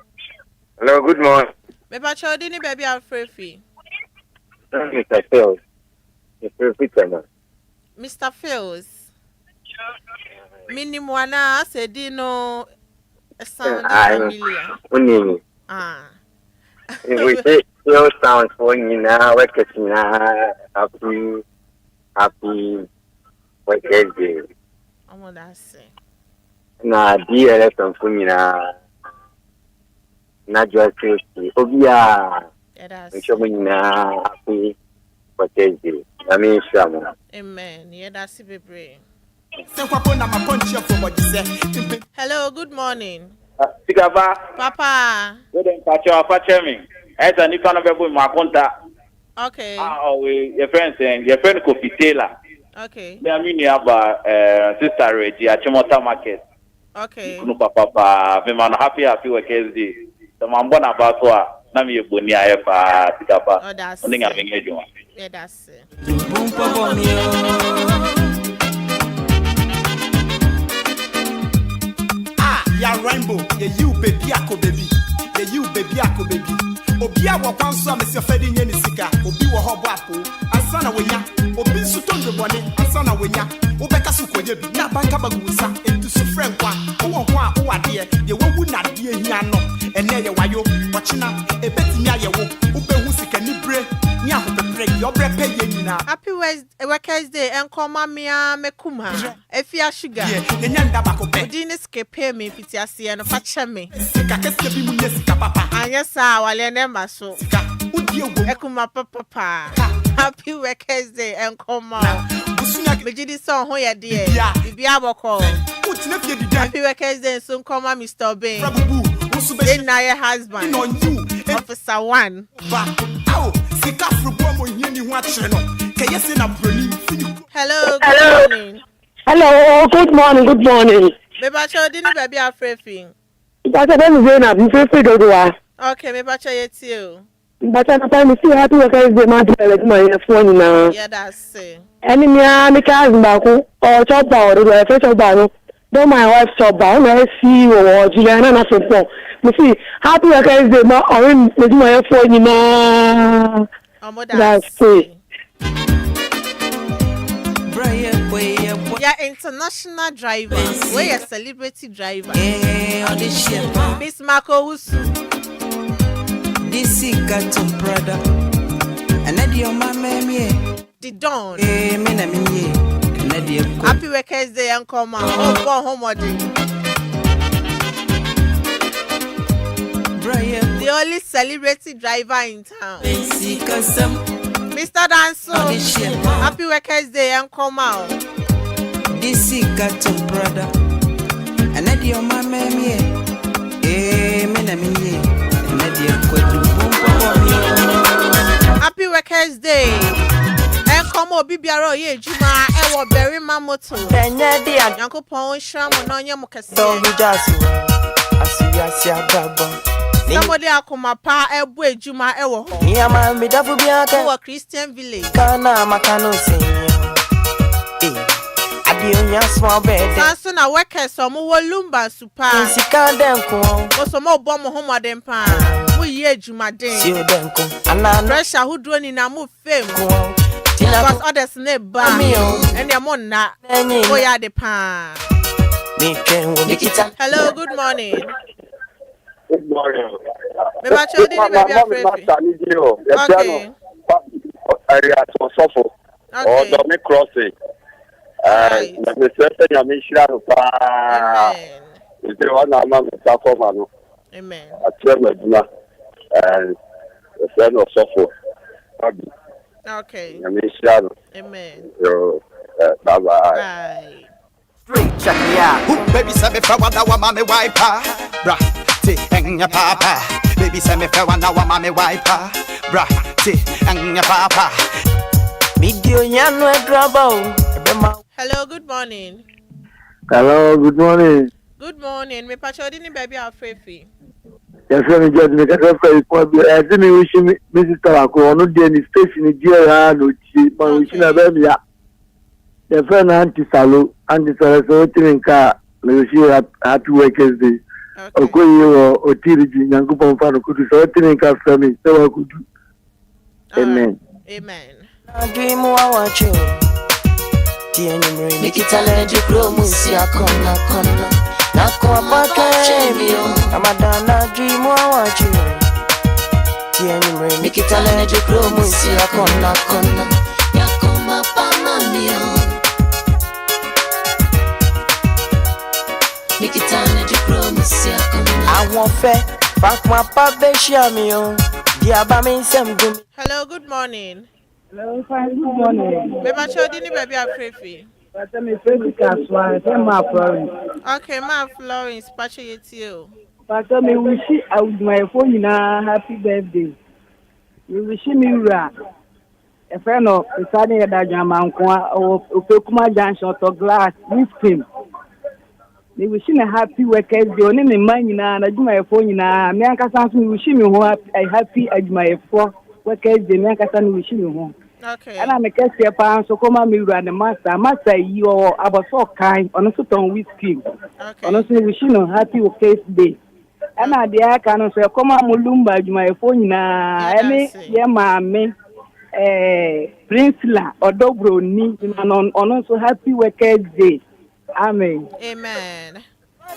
Hello, good morning. Me pacho dini baby afrefi. Mr. Phils. Mr. Phils. Minimwana sedino sound familiar. Unini. We say Phil sounds for you now, Workers now. Happy Workers Day. I'm gonna say. Na DLFM for me now. Na just Obia. Happy Workers Day. Amen. Yeah, that's bebre. Hello, good morning. Sikapa. Papa. Good morning, Pacha me. As a new kind of people in my contact. Okay. Your friend Kofi Taylor. Okay. Me amini aba Sister Reggie at Chimota Market. Okay. No papa, me man happy Workers Day. The man born about what na me boni ayefa Sikapa. Oh, that's. Oning avenge ejuma. Yeah, that's it. Ya rainbow, you baby ako baby. You baby ako baby. Obia wa kwanso me se fedi nye ni sika. Obi wo ho boapo. Asana wenya. Obi su tondo bone. Asana wenya. Obeka su koje bi. Na banka bagusa. Entu su friend kwa. Wo ho a wo ade. Ye wawu na de hia no. Ene ye wayo. Ochina ebetimi aye wo. Ubehu sika ni bre. Ni ahopepre. Yo bre pe ye nyina. Happy Workers Day enkoma mia mekuma. Efia sugar. Ye nyanda bakope. Odini skepe me fitiase no fache me. Sika kese bi mu nye sika papa. Anya sa wale nemba so. Sika udi owo. Ekuma papa. Happy Workers Day enkoma. Bejidi song ho ye de. Bibia boko. Happy Workers Day so nkoma Mr. Obin. Then na your husband. Officer 1. Hello, good morning. Hello, good morning, good morning. Maybe didn't baby afraid. That's a very Zainab, you feel free to do it. Okay, maybe it's you. But I'm trying to see how to work as the matter like my phone now. Yeah, that's it. Any me cousin Baku or chop down or first of all. Don't my wife chop down, I see you or Juliana nothing for. You see, how to work as the ma or in my phone now. That's it. Yeah, international drivers. We're a celebrity driver. Miss Marco Wusu. This is Cartoon Prada. And then your mama me. The Dawn. Happy Workers' Day and come out. Oh, go home or the only celebrity driver in town. Mr. Danso. Happy Workers' Day and come out. This is Cartoon Prada. And then your mama me. Happy Workers' Day. And come on, Bibiaro, ye, Juma, Ewa, Berry Mamoto. Yanko Pon, Sham, Nonya Mokasi. Somebody akoma pa ebwe Juma Ewo. Yama midafu biaka. Ewa Christian Village. Kana makano senyo. Adionya small bed. Sanso na workers omo wo Lumba super. Sika denko. Osomo obomo homo den pa. Wo ye Juma den. Sio denko. Ana pressure who do ni na mu fame. Because others ne ba. Ene mo na. Wo ya de pa. Hello, good morning. Good morning. Me ba chodi ni baby afraid. Okay. Area to suffer. Or the crossing. The certain Yamishra. Amen. Is the one I'm a Sacomano. Amen. A Tremor and the friend of suffer. Okay. Yamishra. Amen. Bye bye. Bye. Check me out. Baby, say me for one hour, mommy wiper. Bra, ti, and your papa. Baby, say me for 1 hour, mommy wiper. Bra, ti, and your papa. Hello, good morning. Hello, good morning. Good morning. Me pacho dini baby afrefi. Yes, me just me can say for I see me wishing Mrs. Tarako no dey in station in Nigeria no chi, but wishing a baby ya. The friend Antisalu so tinka me wishing happy Workers' Day. Okoye o tiriji Nyankopon fa no kudu so tinka from me so kudu. Amen. Amen. Dream watch you. Make it a legend, Romusi, a corner. Nako apaka chemio. Amadana dream watch you. Make it a legend, Romusi, a corner. Yakoma pamamio. Make it a legend, Romusi, a corner. I want fair. Back my papa shamio. Diabami sem gum. Hello, good morning. Hello, fine, good morning. Me pacho dini baby afrefi. But me Florence. Okay, ma Florence, pacho yetio. But me wish I would my phone na happy birthday. Me wish me ra. A friend of Sunday that Jamanko or Opekuma Junction to glass with him. Me wish a happy Workers' Day. Only me money na I do my phone na. Me anka sansu me wish me a happy at my Workers' Day. Me anka sansu wish me home. Okay. And I'm a case here, so come on, me run the master, you are about so kind, on a certain whiskey. Okay. Honestly, we should know happy Workers' Day. And I dear can say, come on, Lumba, my phone na, any, yeah, mammy, Prince La, or Dobro, ni, and on also happy Workers' Day. Amen. Amen.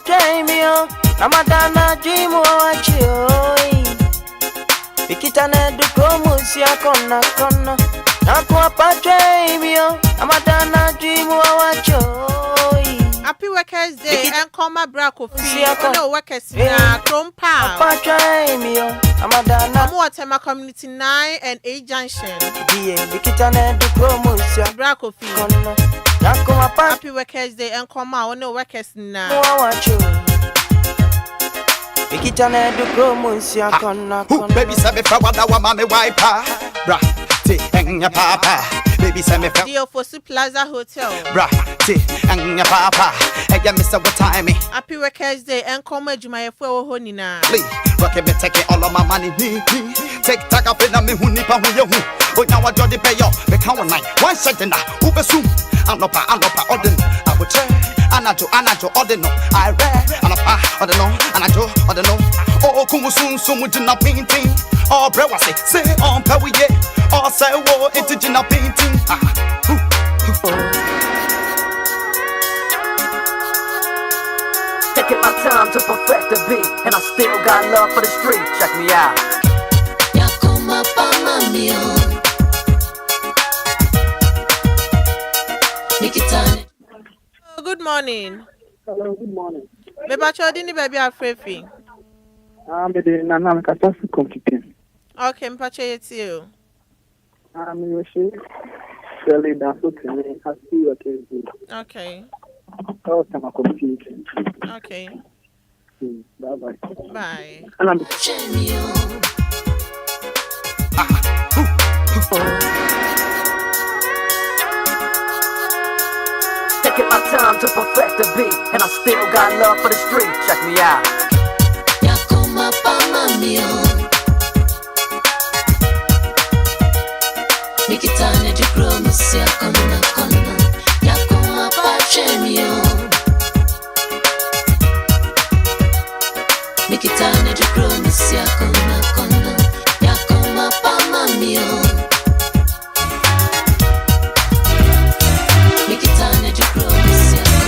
Jamie, Ramadana, dream watch you. Pikitane du promosia kona. Nako apajemio, Ramadana dream watch you. Happy Workers' Day and come my brako fee. No workers na Krompa. Apajemio, Ramadana. Amuatema Community 9 and 8 Junction. Pikitane du promosia brako fee. Nako Happy Workers' Day and come out no workers na. Watch you. Ikitane du promotion kona kona. Baby say me fa wada wa mama wiper. Bra, te enya papa. Baby say me fa Dio Fosu Plaza Hotel. Bra, te enya papa. Eya me say what time me. Happy Workers Day and come adwumayefo wo ho nina. Please, rock me take all of my money. Take tag up in me hu nipa hu ye hu. O nya wa jodi pay yo. Me kan one night. One second na. Ubesu. Anopa odin. I will check. Anajo odino. I read. Anopa odino. Anajo odino. Oh kumu sun jina painting. Oh bre wa say on pa we ye. Oh say wo into jina painting. Taking my time to perfect the beat, and I still got love for the street. Check me out. Yakuma Pamamio. Mikitani. Good morning. Hello, good morning. Me ba chodini baby afrefi. Me de nana me kasa su computing. Okay, me pa cheyeti you. Me wishi. Really that's okay. I see what you do. Okay. Oh, I'm computing. Okay. Bye bye. Bye. And I'm Taking my time to perfect the beat, and I still got love for the street. Check me out. Yakuma Pamamio. Mikitani di promotion kona kona. Yakuma Pachemio. Mikitani di promotion kona kona. Yakuma Pamamio. Mikitani di promotion kona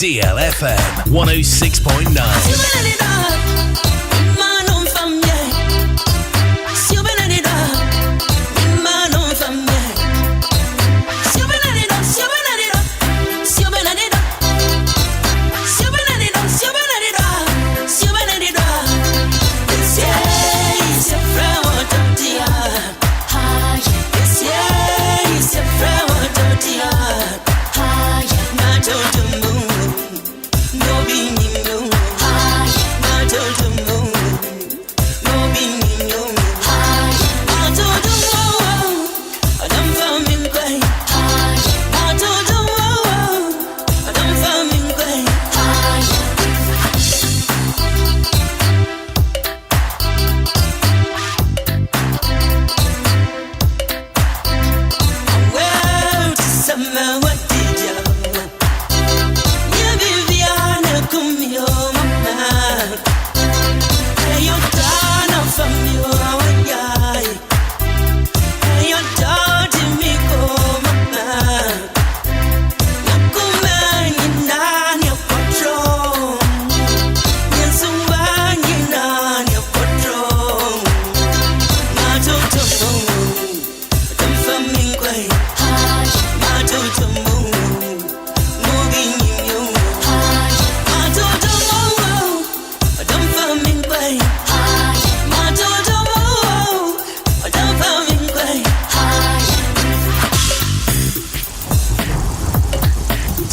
DLFM 106.9. to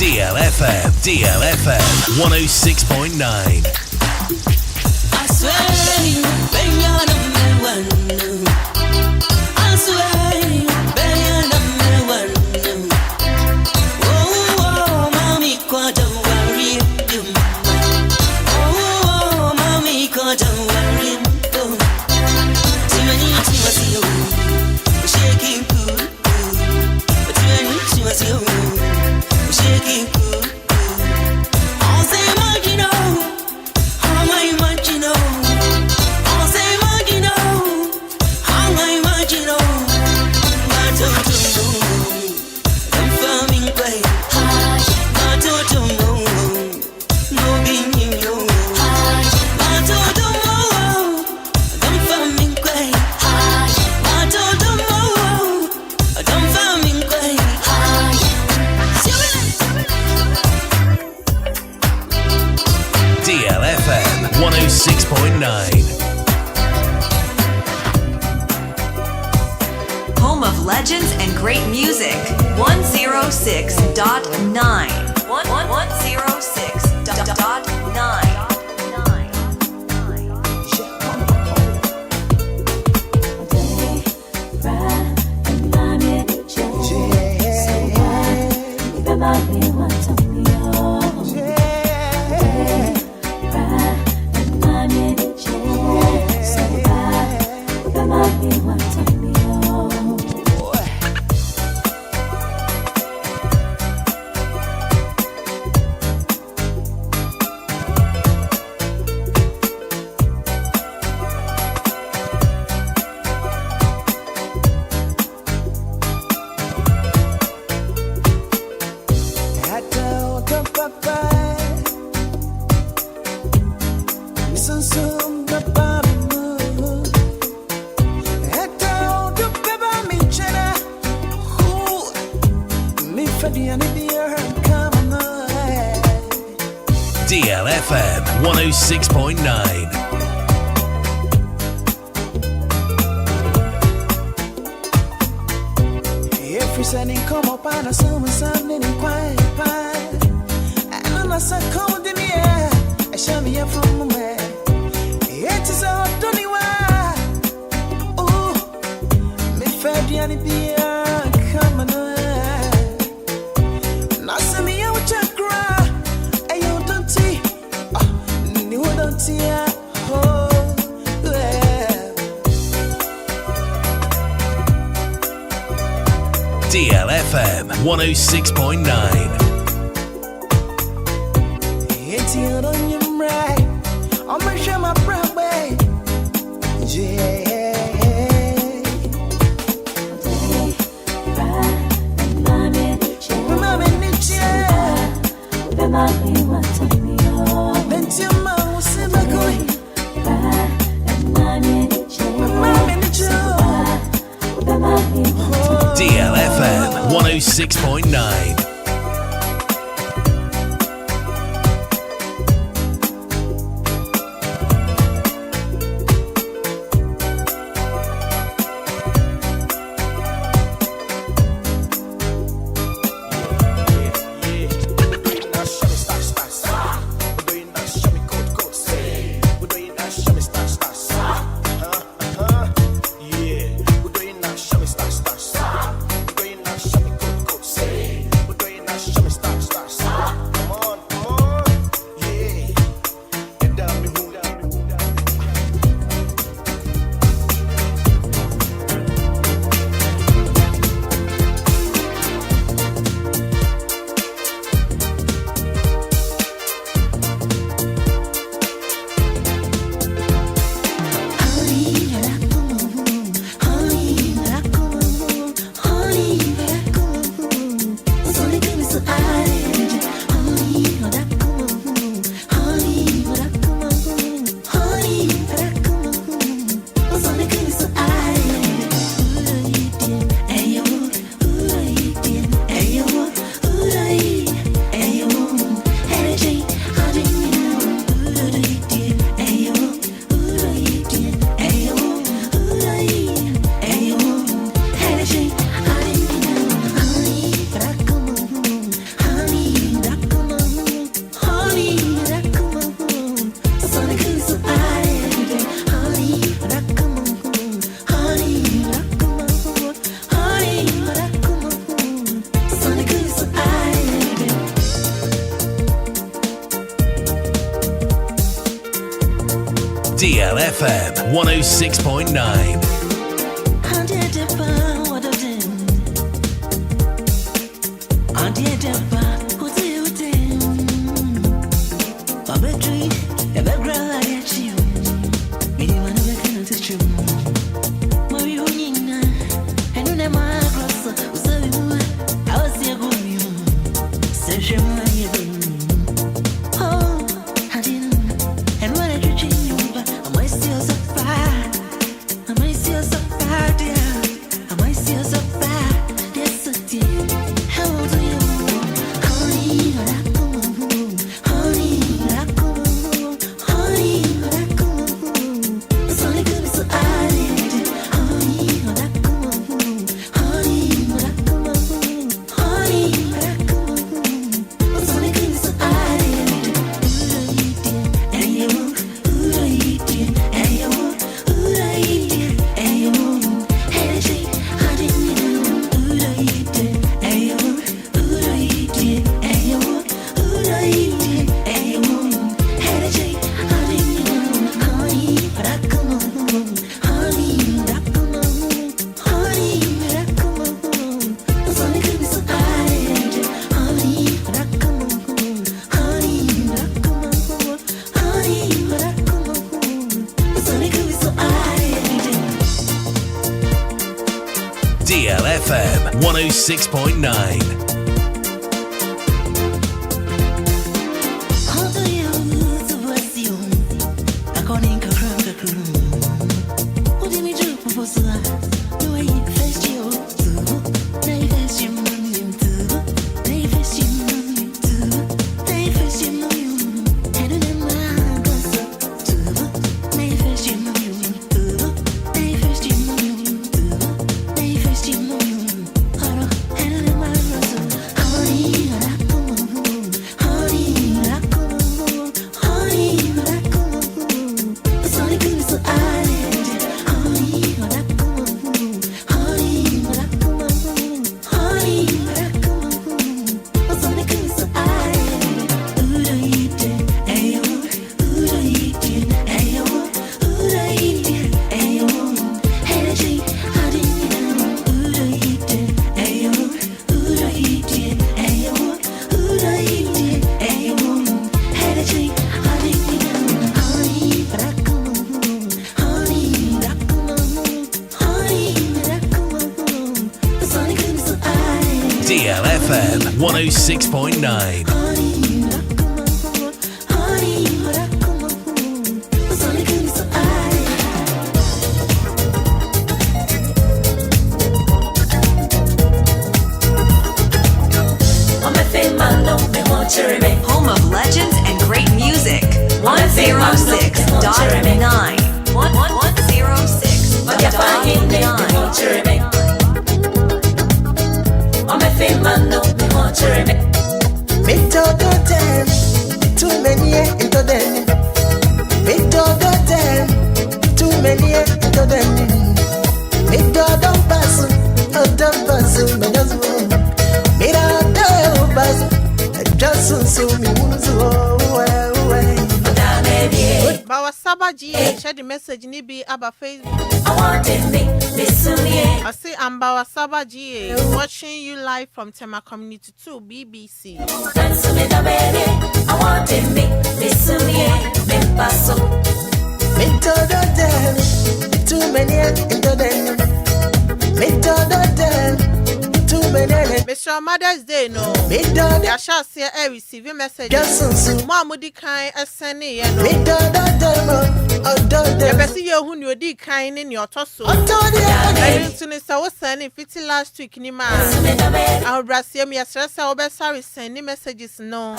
DLFM 106.9. I swear you, baby, you're number one. I swear you, baby, you're number one. Oh, mommy, don't worry. Oh, mommy, don't worry. Too many was you, shaking cool. Too many was you, shaking cool. I'll say, you know, how much you know. I'll say, you know, how much you know. My toto, I'm farming play. My toto, no being you. My toto, I'm farming play. My toto, I'm farming play. DLFM 106.9. Home of legends and great music. 106.9. 106.9. DLFM 106.9. Every Sunday come up on a summer Sunday in quiet pie. And on a Sunday come in the air, I shall be from my man. It is all done anywhere. Oh, me fed the beer, come on. Not send me out to cry. I don't see, you don't see, oh. DLFM 106.9. It's you on your right. I'm gonna show my brown way. Yeah. DLFM 106.9. DLFM 106.9. DLFM 106.9. DLFM 106.9. Home of legends and great music. 106.9. 106.9. Too many into them. Too many into them. Don't pass. Don't pass. Just so me Bawa Sabaji, share the message ni be about Facebook. I say I'm Bawa Sabaji, watching you live from Tema Community 2 BBC. Too many into them. Mr. Mother's Day, no. I shall say I receive a message. Mama di kind as sending you. The best year who you did kind in your torso. I didn't soon as I was sending 50 last week. Nima, I'll brass him. Yes, I'll be sorry sending messages. No,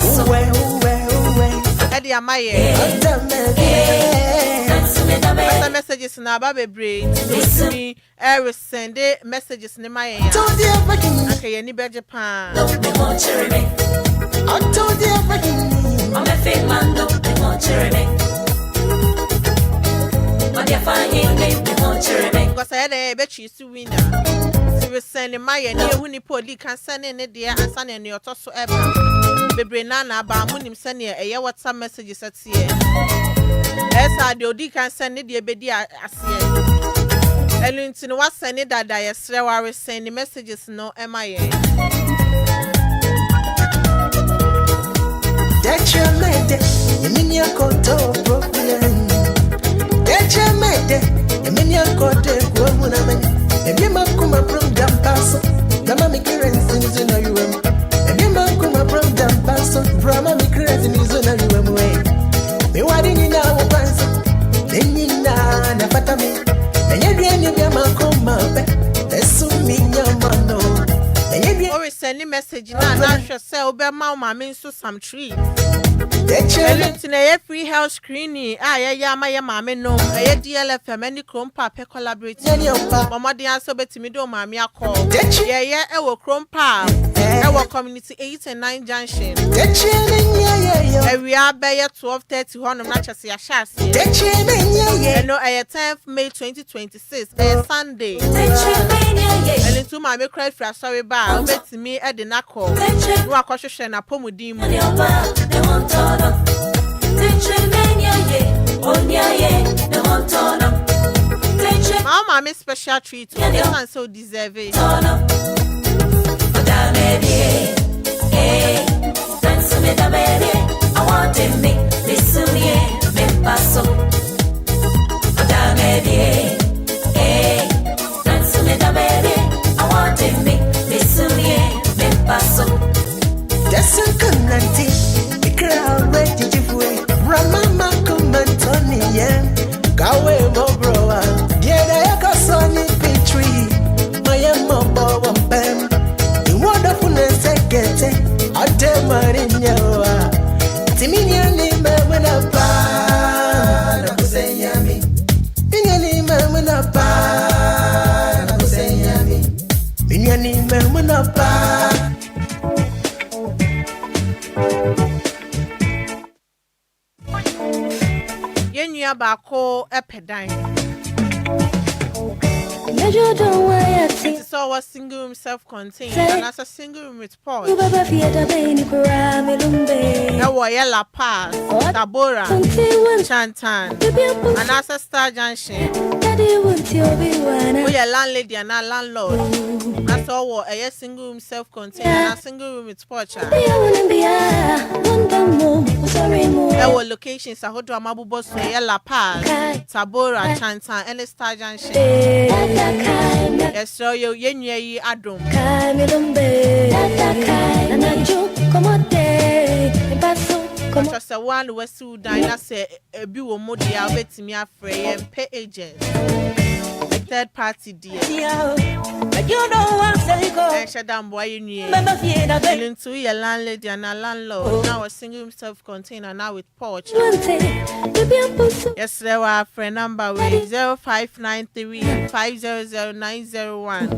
Eddie, am I? Messages in our baby brain. Me, I will send messages in my ear. Okay, any better Japan. I told you everything. I'm a fake man, don't be more cherry. But you're finding me, more cherry. Because I had a bet you to win. So we send my ear near when you put the can send in it there and send in your toss ever. Baby Nana, but I'm winning sending a WhatsApp messages at here. Esa de odi kan send ne de bedi asie. Elu nti no wa send ne dada yesre wa re send the messages no ema ye. Dechemede, yeminia koto problem. Dechemede, yeminia kote kuamuna meni. Ebi makuma from Dampaso, Brahma mi currency is in a UM. Ebi makuma from Dampaso, Brahma mi currency is in a UM way. Me wadi ni na wapanso, ni na nafata mi. Enyedwe ni bia makuma pe, esu mi nyamano. Or send a message now say Obia ma mean so some tree. A free house screening. Yeah, my mamma no. A DLFM any chrome papa collaborate. Mama the answer bet me do mammy a call. Yeah, I will chrome pa. Our community 8 and 9 junction. We are by 12:30 1 of natural see a chassis. No, I 10th May 2026. A Sunday. And into my cry for sorry bar. Bet me at the knuckle. No, a cautious and a pomudim. Mama, miss special treat. This one so deserve it. I want to make this me paso. I want to make this me paso. That's a good night. The crowd ready to give way. Ramama come and Tony, yeah. Gawe mo broa. Yeah, they got Sonny Petrie. My mama one bam. The wonderfulness I get it. I tell Marinia. Timinia ni mama na pa. Na kusenya mi. Minya ni mama na pa. Na kusenya mi. Minya ni mama na pa. Yenya bako epedan. It's all a single room self-contained and as a single room with porch. Now La Paz, Tabora, Chantan, and as a Star Junction. We are landlady and our landlord. That's all a single room self-contained and a single room with porch. Our locations are Hodra Mabubo, La Paz, Tabora, Chantan, and the Star Junction. Yes, so you yenye adum. Just a one was so dine say a bill modi I'll bet me a free and pay agent. Third party deal. But you know what I go. I shut down boy in here. Into your landlady and a landlord. Now a single self-contained and now with porch. Yes, there were friend number with 0593 500 901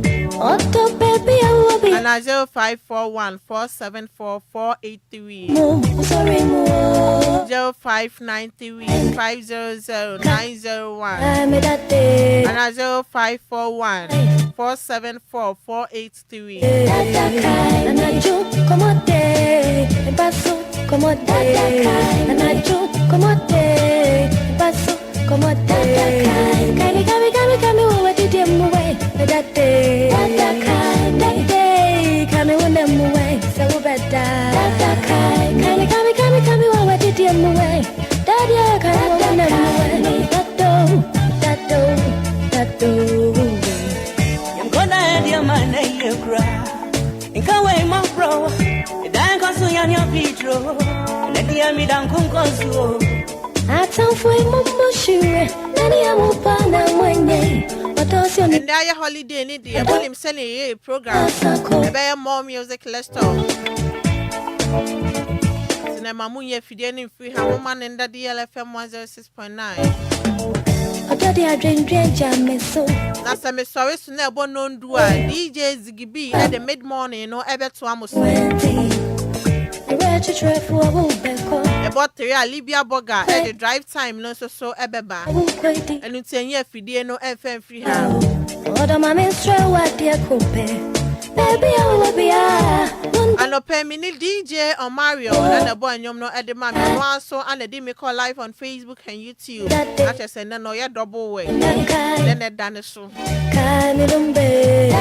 and 0541 474 483 0593 500 901 and 0541 474 483 and now holiday in India, but him sending a program. Bear more music, let's talk. Cinema Munya Fidian free woman in the DLFM 106.9. Last time I saw it, never known do DJ Ziggy at the mid morning, no ever to almost. About 3 Libya Boga at the drive time, no so ebeba. And it's a year Fidia no FM free house. baby Obia. Anope mini DJ on Mario and the boy nyom no edema me so and the me call live on Facebook and YouTube. I just say no ya double way. Then it done so. Kai Lumba.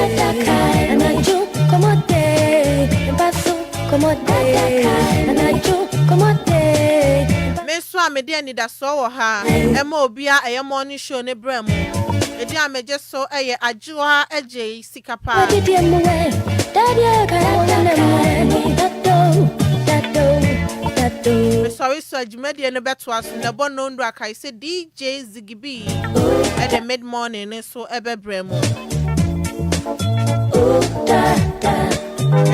Anaju komote. Basu komote. Anaju komote. Me so me dey Anidaso Wɔhɔ. Ema Obia a morning show ne brem. E dey am just so Adwoa Adjei Sikapa. Sorry, so Jumedi and the bet was in the bon known rack. I said DJ Ziggy at the mid morning, so Ebe Bremo.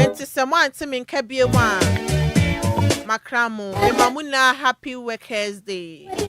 It's someone to me, Kabiwa Macramo, Mamuna Happy Workers Day.